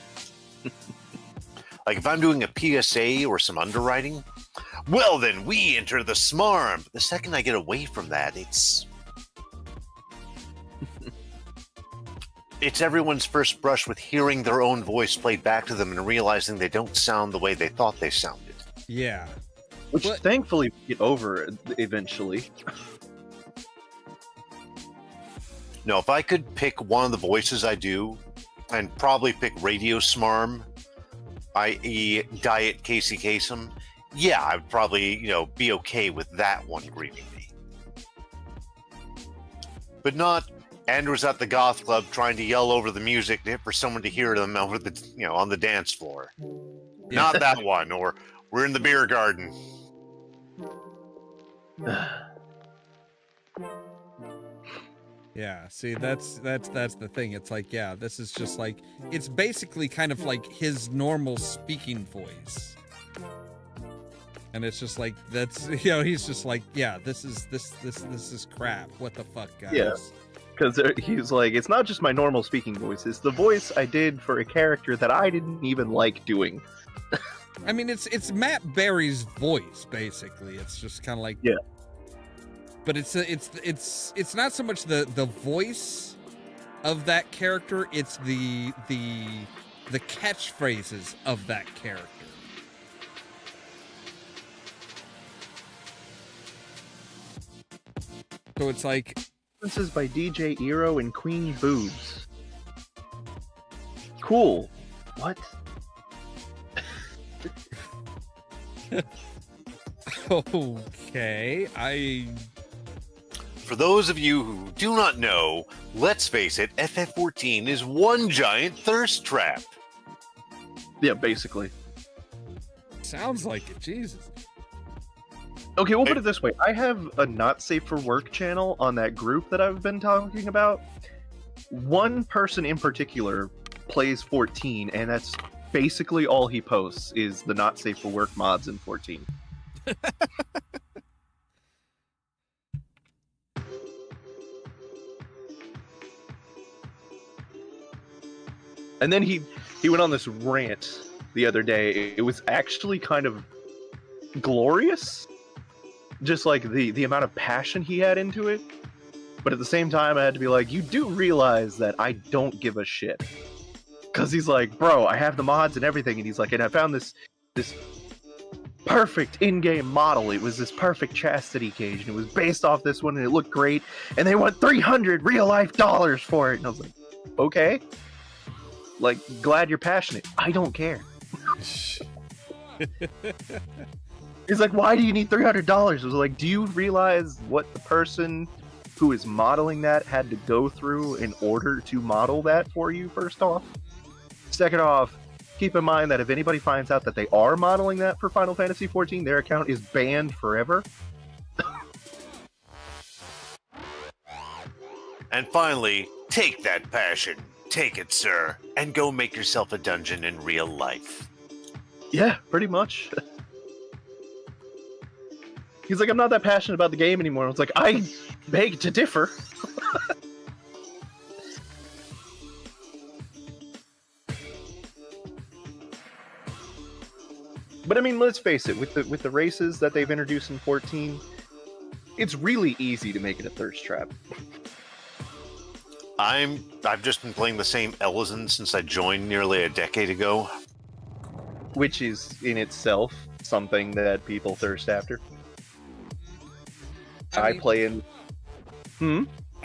Like if I'm doing a PSA or some underwriting, well then, we enter the smarm. The second I get away from that, it's everyone's first brush with hearing their own voice played back to them and realizing they don't sound the way they thought they sounded. Yeah. Which thankfully we get over eventually. No, if I could pick one of the voices I do, and probably pick Radio Smarm, i.e. Diet Casey Kasem, yeah, I'd probably, you know, be okay with that one greeting me. But not Andrew's at the goth club trying to yell over the music for someone to hear them over the, you know, on the dance floor. Yeah. Not that one, or we're in the beer garden. Yeah, see, that's the thing. It's like, yeah, this is just like, it's basically kind of like his normal speaking voice. And it's just like, that's, you know, he's just like, yeah, this is crap. What the fuck, guys? Yeah. Because he's like, it's not just my normal speaking voice, it's the voice I did for a character that I didn't even like doing. I mean, it's Matt Berry's voice, basically. It's just kind of like, yeah. But it's not so much the voice of that character, it's the catchphrases of that character. So it's like, this is by DJ Eero and Queen Boobs. Cool. What? Okay, For those of you who do not know, let's face it, FF14 is one giant thirst trap. Yeah, basically. Sounds like it, Jesus. Okay, we'll put it this way. I have a not safe for work channel on that group that I've been talking about. One person in particular plays 14, and that's basically all he posts is the not safe for work mods in 14. And then he went on this rant the other day. It was actually kind of glorious. just like the amount of passion he had into it. But at the same time, I had to be like, you do realize that I don't give a shit. Because he's like, bro, I have the mods and everything. And he's like, and I found this perfect in-game model. It was this perfect chastity cage. And it was based off this one and it looked great. And they want $300 real-life dollars for it. And I was like, okay. Like, glad you're passionate. I don't care. He's like, why do you need $300? I was like, do you realize what the person who is modeling that had to go through in order to model that for you, first off? Second off, keep in mind that if anybody finds out that they are modeling that for Final Fantasy XIV, their account is banned forever. And finally, take that passion. Take it, sir, and go make yourself a dungeon in real life. Yeah, pretty much. He's like, I'm not that passionate about the game anymore. I was like, I beg to differ. But I mean, let's face it, with the races that they've introduced in 14, it's really easy to make it a thirst trap. I've just been playing the same Ellison since I joined nearly a decade ago. Which is in itself something that people thirst after. I play in...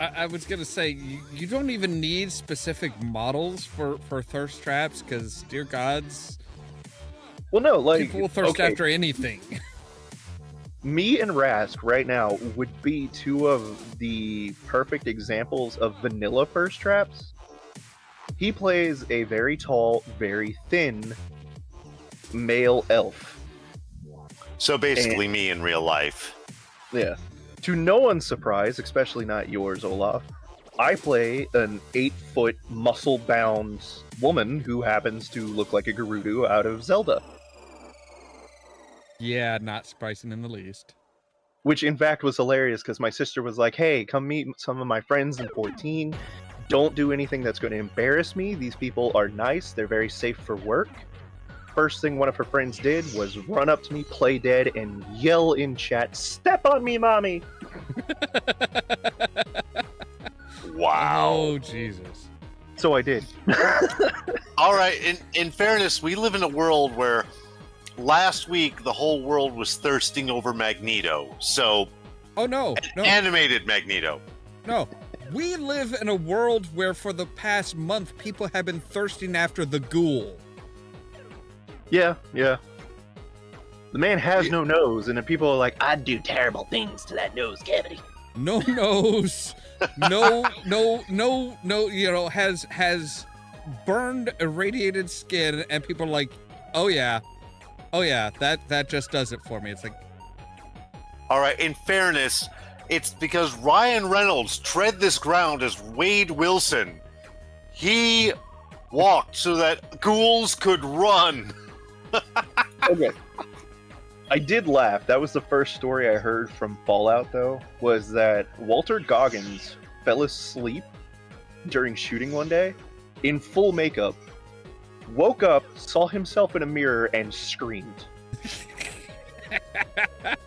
I was going to say, you don't even need specific models for thirst traps, because, dear gods... Well, no, like... people will thirst after anything. Me and Rask right now would be two of the perfect examples of vanilla thirst traps. He plays a very tall, very thin male elf. So basically me in real life. Yeah. To no one's surprise, especially not yours, Ollamh, I play an 8-foot muscle-bound woman who happens to look like a Gerudo out of Zelda. Yeah, not surprising in the least. Which, in fact, was hilarious because my sister was like, hey, come meet some of my friends in 14. Don't do anything that's going to embarrass me. These people are nice. They're very safe for work. First thing one of her friends did was run up to me, play dead, and yell in chat, "Step on me, mommy!" Wow. Oh, Jesus. So I did. All right, in fairness, we live in a world where last week the whole world was thirsting over Magneto. So, Oh, no. animated Magneto. No. We live in a world where for the past month, people have been thirsting after the ghoul. Yeah. The man has no nose, and then people are like, I'd do terrible things to that nose cavity. No nose. No, has burned, irradiated skin, and people are like, oh yeah, that just does it for me. It's like, All right, in fairness, it's because Ryan Reynolds tread this ground as Wade Wilson. He walked so that ghouls could run. Okay. I did laugh. That was the first story I heard from Fallout, though, was that Walter Goggins fell asleep during shooting one day in full makeup, woke up, saw himself in a mirror, and screamed.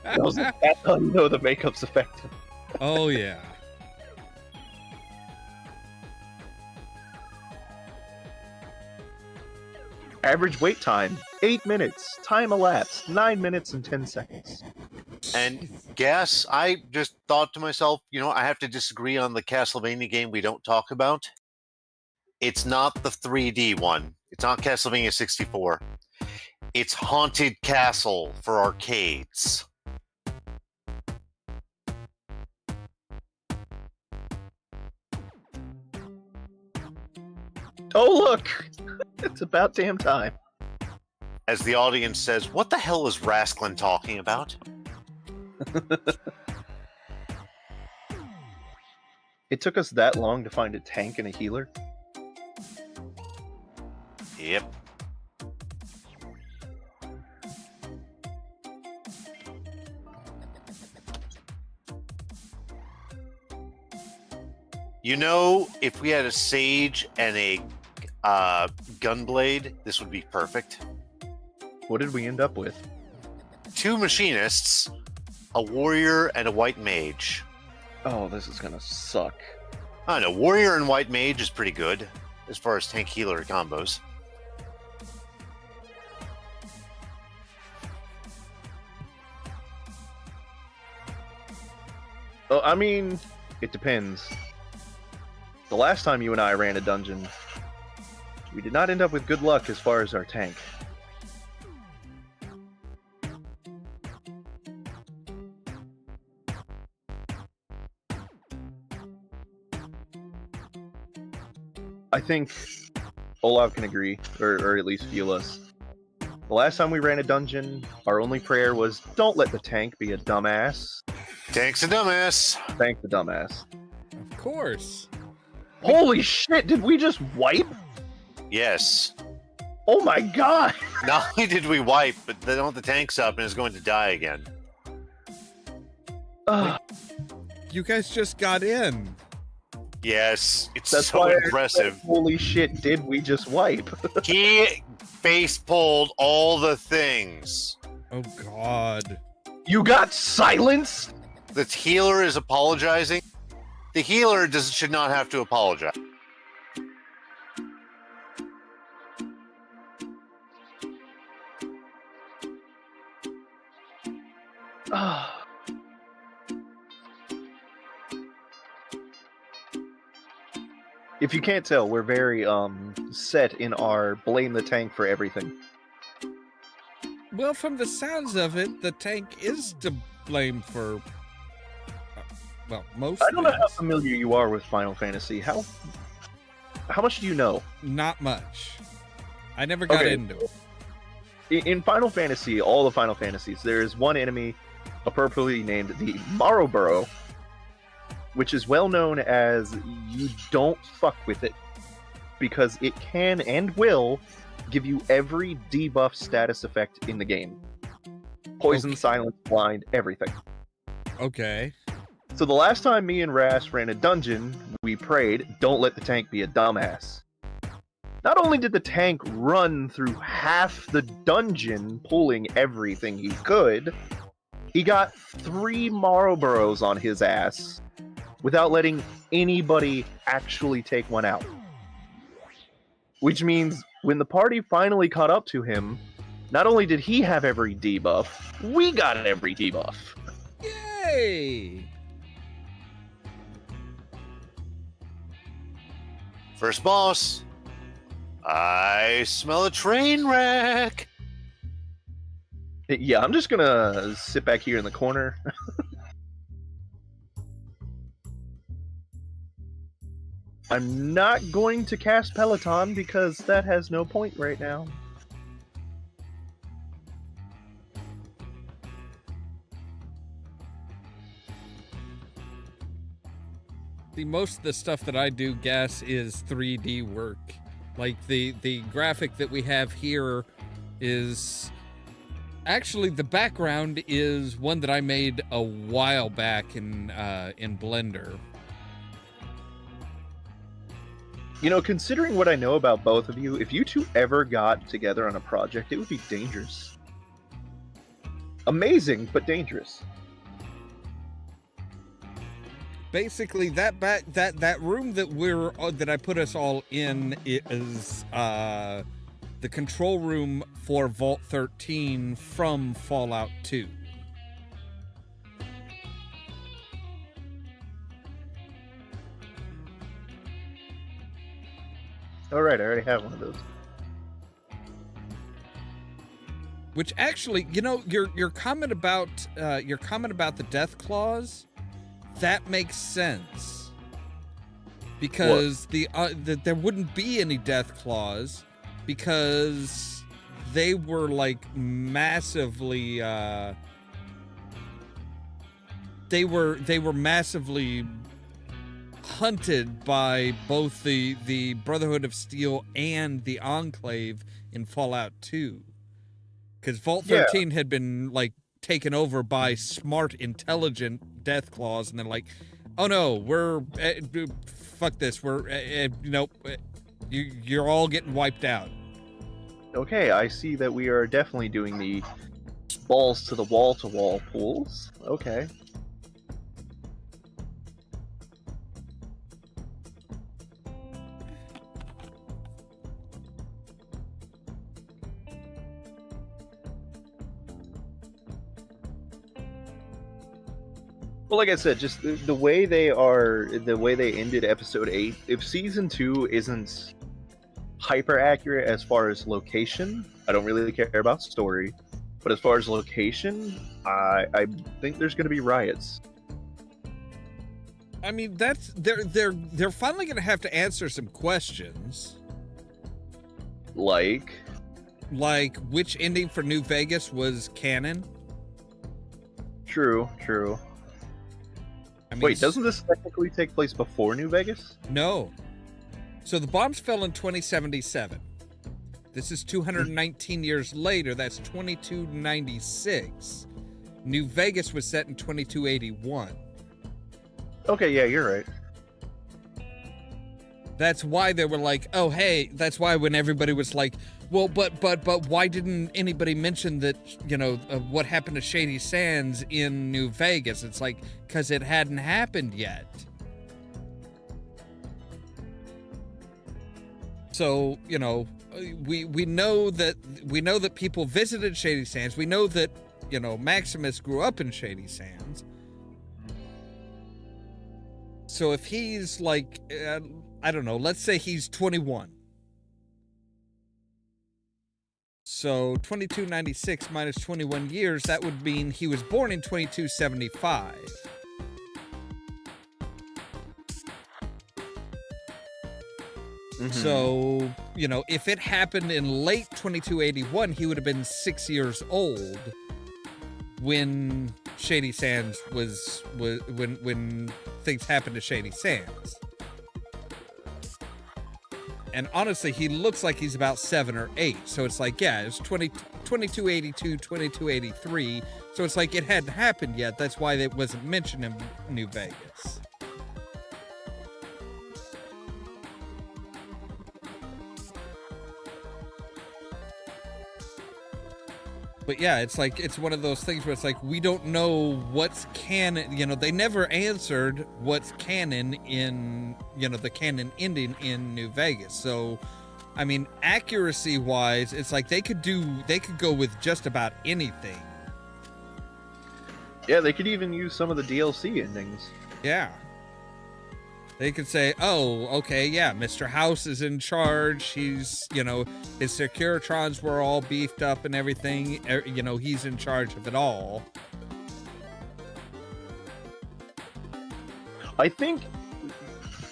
I was like, that's how you know the makeup's effective. oh yeah. Average wait time, 8 minutes. Time elapsed, 9 minutes and 10 seconds. And guess, I just thought to myself, I have to disagree on the Castlevania game we don't talk about. It's not the 3D one. It's not Castlevania 64. It's Haunted Castle for arcades. Oh, look! It's about damn time. As the audience says, what the hell is Rasclin talking about? It took us that long to find a tank and a healer. Yep. If we had a sage and a gunblade, this would be perfect. What did we end up with? 2 machinists, a warrior, and a white mage. Oh, this is gonna suck. I don't know. Warrior and white mage is pretty good as far as tank healer combos. Well, I mean, it depends. The last time you and I ran a dungeon, we did not end up with good luck as far as our tank. I think Ollamh can agree, or at least feel us. The last time we ran a dungeon, our only prayer was, don't let the tank be a dumbass. Tank's a dumbass. Thank the dumbass. Of course. Holy shit, did we just wipe? Yes. Oh my god! Not only did we wipe, but then the tank's up and is going to die again. Ugh. You guys just got in. Yes, it's That's so why I impressive. said, holy shit, did we just wipe? He face pulled all the things. Oh God. You got silenced? The healer is apologizing. The healer should not have to apologize. If you can't tell, we're very set in our blame the tank for everything. Well, from the sounds of it, the tank is to blame for, well, most I don't know how things. familiar you are with Final Fantasy. How much do you know? Not much. I never got Okay. into it. In Final Fantasy, all the Final Fantasies, there is one enemy appropriately named the Marlborough, which is well known as you don't fuck with it, because it can and will give you every debuff status effect in the game. Poison, Okay. silence, blind, everything. Okay. So the last time me and Ras ran a dungeon, we prayed, don't let the tank be a dumbass. Not only did the tank run through half the dungeon, pulling everything he could, he got 3 Marlboroughs on his ass without letting anybody actually take one out. Which means when the party finally caught up to him, not only did he have every debuff, we got every debuff. Yay! First boss. I smell a train wreck. Yeah, I'm just gonna sit back here in the corner. I'm not going to cast Peloton because that has no point right now. See, most of the stuff that I do, Gas, is 3D work. Like the graphic that we have here is actually the background is one that I made a while back in Blender. You know, considering what I know about both of you, if you two ever got together on a project, it would be dangerous. Amazing, but dangerous. Basically, that room that I put us all in is the control room for Vault 13 from Fallout 2. All right, I already have one of those. Which actually, you know, your comment about the death clause, that makes sense. Because there wouldn't be any death clause because they were like massively they were massively hunted by both the Brotherhood of Steel and the Enclave in Fallout 2. Because Vault 13 had been like taken over by smart, intelligent death claws, and they're like, "Oh no, we're fuck this. We're you're all getting wiped out." Okay, I see that we are definitely doing the balls to the wall pools. Okay. Well, like I said, just the way they ended episode 8, if season 2 isn't hyper accurate as far as location, I don't really care about story, but as far as location, I think there's going to be riots. I mean, they're finally going to have to answer some questions. Like which ending for New Vegas was canon? True. I mean, Wait, doesn't this technically take place before New Vegas? No. So the bombs fell in 2077. This is 219 years later. That's 2296. New Vegas was set in 2281. Okay, yeah, you're right. That's why they were like, oh, hey, that's why when everybody was like, well, but why didn't anybody mention that, what happened to Shady Sands in New Vegas? It's like, because it hadn't happened yet. So, we know that people visited Shady Sands. We know that, Maximus grew up in Shady Sands. So if he's like, I don't know, let's say he's 21. So 2296 minus 21 years, that would mean he was born in 2275. So, if it happened in late 2281, he would have been 6 years old when Shady Sands was when things happened to Shady Sands. And honestly, he looks like he's about 7 or 8. So it's like, yeah, it's 2282, 2283. So it's like it hadn't happened yet. That's why it wasn't mentioned in New Vegas. But yeah, it's like, it's one of those things where it's like, we don't know what's canon. They never answered what's canon in, the canon ending in New Vegas. So, I mean, accuracy wise, it's like they could go with just about anything. Yeah, they could even use some of the DLC endings. Yeah. They could say, oh, okay, yeah, Mr. House is in charge. He's, his Securitrons were all beefed up and everything. He's in charge of it all. I think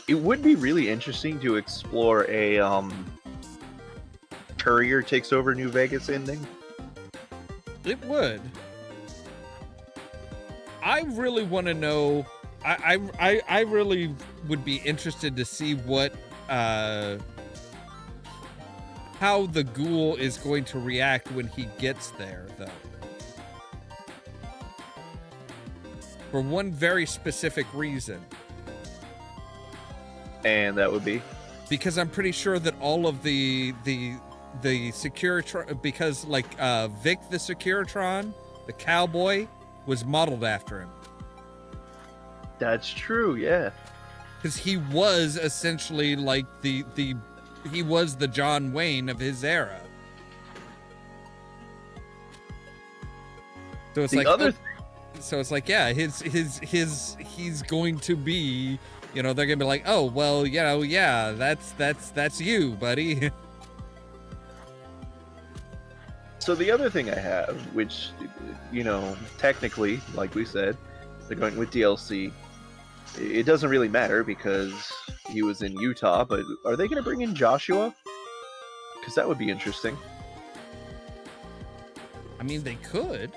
it would be really interesting to explore a Courier takes over New Vegas ending. It would. I really want to know. I really would be interested to see what how the ghoul is going to react when he gets there, though. For one very specific reason. And that would be? Because I'm pretty sure that all of the Securitron, because like Vic the Securitron, the cowboy, was modeled after him. That's true, yeah. Because he was essentially like he was the John Wayne of his era. So it's so it's like, yeah, he's going to be, they're gonna be like, oh well, yeah, that's you, buddy. So the other thing I have, which, technically, like we said, they're going with DLC. It doesn't really matter because he was in Utah, but are they going to bring in Joshua? Because that would be interesting. I mean, they could.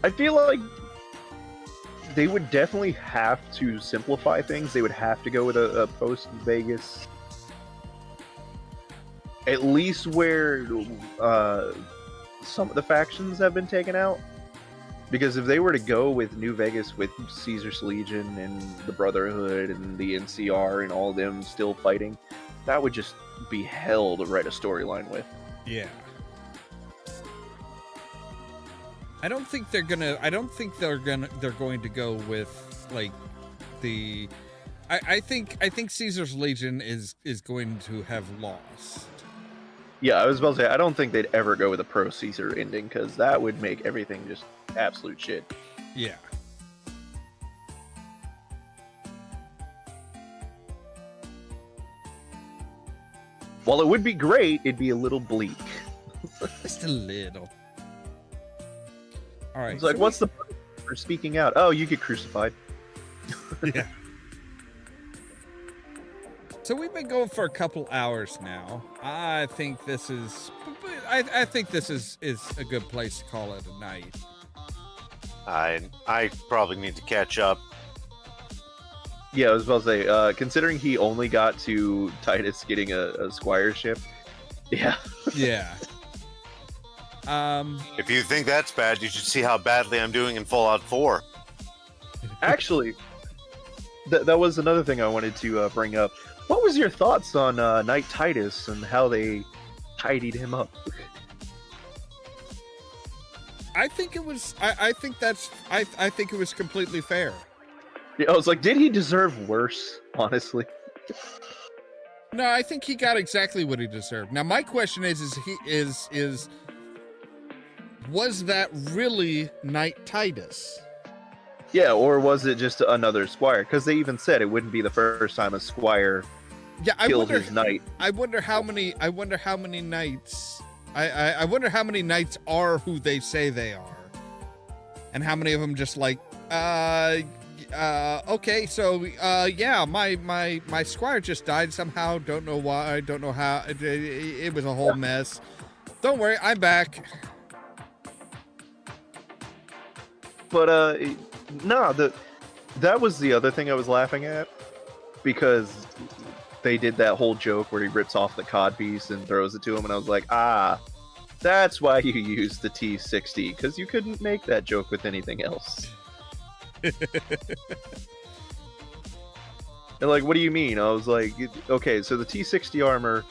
I feel like they would definitely have to simplify things. They would have to go with a post-Vegas, at least where some of the factions have been taken out. Because if they were to go with New Vegas with Caesar's Legion and the Brotherhood and the NCR and all of them still fighting, that would just be hell to write a storyline with. Yeah. I don't think they're going to go with like the I think Caesar's Legion is going to have lost. Yeah, I was about to say, I don't think they'd ever go with a pro Caesar ending, because that would make everything just absolute shit. Yeah. While it would be great, it'd be a little bleak. Just a little. All right. It's like, what's the point for speaking out? Oh, you get crucified. Yeah. So we've been going for a couple hours now. I think this is a good place to call it a night. I probably need to catch up. Yeah, I was about to say, considering he only got to Titus getting a squireship, yeah. Yeah. If you think that's bad, you should see how badly I'm doing in Fallout 4. Actually, that was another thing I wanted to bring up. What was your thoughts on Knight Titus and how they tidied him up? I think it was. I think it was completely fair. Yeah, I was like, did he deserve worse? Honestly. No, I think he got exactly what he deserved. Now, my question is was that really Knight Titus? Yeah, or was it just another squire? Because they even said it wouldn't be the first time a squire killed his knight. I wonder how many knights. I wonder how many knights are who they say they are, and how many of them just like, okay, so yeah, my squire just died somehow. Don't know why. Don't know how. It was a whole mess. Don't worry, I'm back. But no, that was the other thing I was laughing at, because they did that whole joke where he rips off the codpiece and throws it to him, and I was like, that's why you used the T60, because you couldn't make that joke with anything else. And like, what do you mean? I was like, okay, so the T60 armor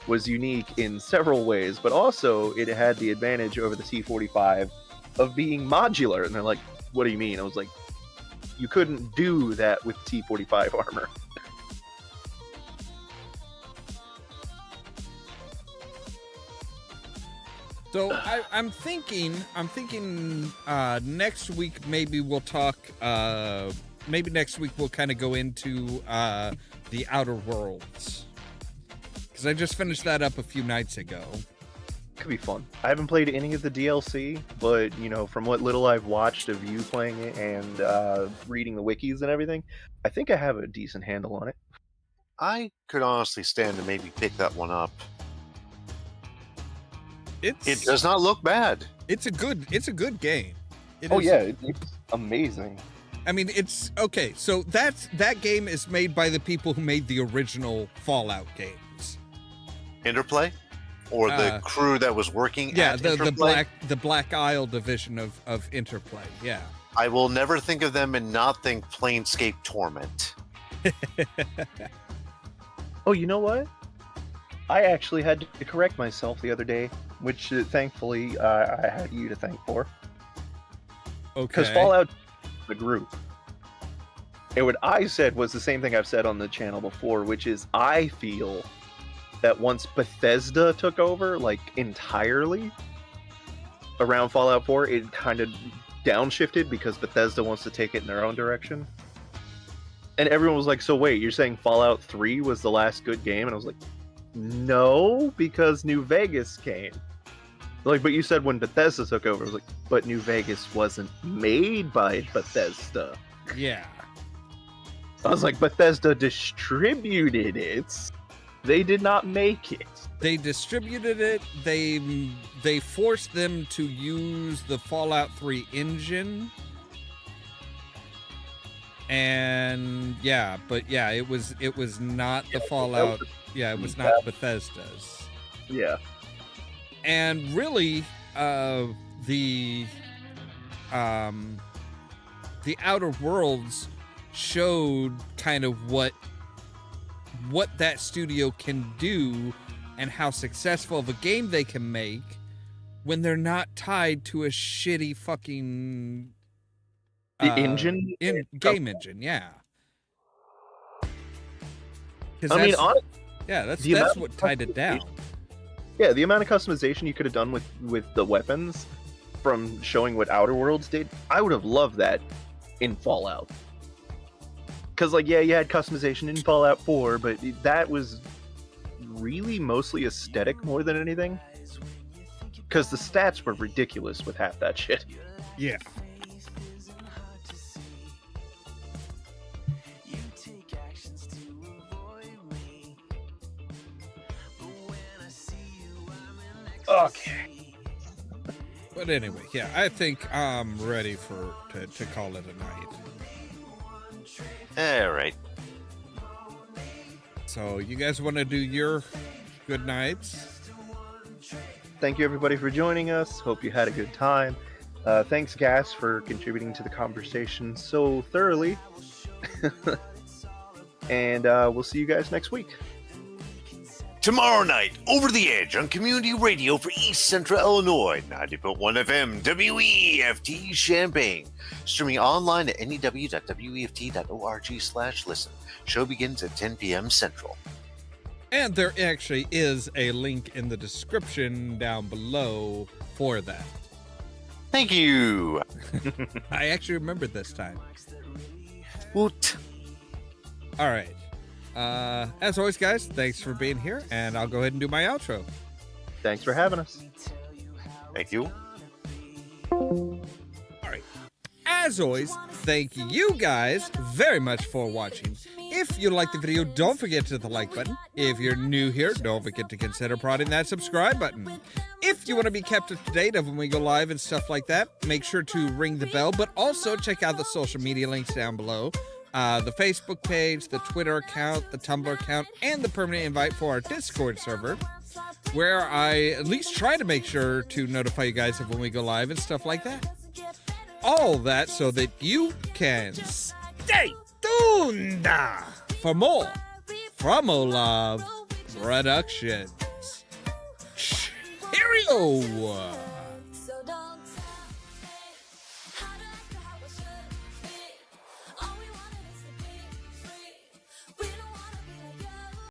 was unique in several ways, but also it had the advantage over the T45 of being modular. And they're like, what do you mean? I was like, you couldn't do that with T45 armor. So I'm thinking next week maybe we'll talk. Maybe next week we'll kind of go into the Outer Worlds, because I just finished that up a few nights ago. Could be fun. I haven't played any of the DLC, but you know, from what little I've watched of you playing it and reading the wikis and everything, I think I have a decent handle on it. I could honestly stand to maybe pick that one up. It does not look bad. It's a good game. It's amazing. I mean, it's okay. So that game is made by the people who made the original Fallout games. Interplay, or the crew that was working. Yeah, at the Black Isle division of Interplay. Yeah. I will never think of them and not think Planescape Torment. Oh, you know what? I actually had to correct myself the other day, which thankfully I had you to thank for. Okay. Because Fallout, the group, and what I said was the same thing I've said on the channel before, which is I feel that once Bethesda took over, like entirely, around Fallout 4, it kind of downshifted because Bethesda wants to take it in their own direction. And everyone was like, so wait, you're saying Fallout 3 was the last good game? And I was like, no, because New Vegas came. Like, but you said when Bethesda took over. I was like, but New Vegas wasn't made by Bethesda. Yeah. I was like, Bethesda distributed it. They did not make it. They distributed it. They forced them to use the Fallout 3 engine. And yeah, but yeah, it was not the Fallout. Yeah, it was not Bethesda's. Yeah. And really, the Outer Worlds showed kind of what what that studio can do and how successful of a game they can make when they're not tied to a shitty fucking engine? Game engine, yeah. I mean, that's what tied it down. Yeah, the amount of customization you could have done with the weapons from showing what Outer Worlds did, I would have loved that in Fallout. Because, like, yeah, you had customization in Fallout 4, but that was really mostly aesthetic more than anything. Because the stats were ridiculous with half that shit. Yeah. Okay. But anyway, yeah, I think I'm ready to call it a night. All right. So you guys want to do your good nights? Thank you, everybody, for joining us. Hope you had a good time. Thanks, Gas, for contributing to the conversation so thoroughly. And we'll see you guys next week. Tomorrow night, Over the Edge on Community Radio for East Central Illinois, 90.1 FM, WEFT Champaign. Streaming online at new.weft.org/listen. Show begins at 10 p.m. Central. And there actually is a link in the description down below for that. Thank you. I actually remembered this time. Woot. All right. As always, guys, thanks for being here, and I'll go ahead and do my outro. Thanks for having us. Thank you. All right. As always, thank you guys very much for watching. If you like the video, don't forget to hit the like button. If you're new here, don't forget to consider prodding that subscribe button. If you want to be kept up to date of when we go live and stuff like that, make sure to ring the bell, but also check out the social media links down below. The Facebook page, the Twitter account, the Tumblr account, and the permanent invite for our Discord server, where I at least try to make sure to notify you guys of when we go live and stuff like that. All that so that you can stay tuned for more from Ollamh Productions. Cheerio!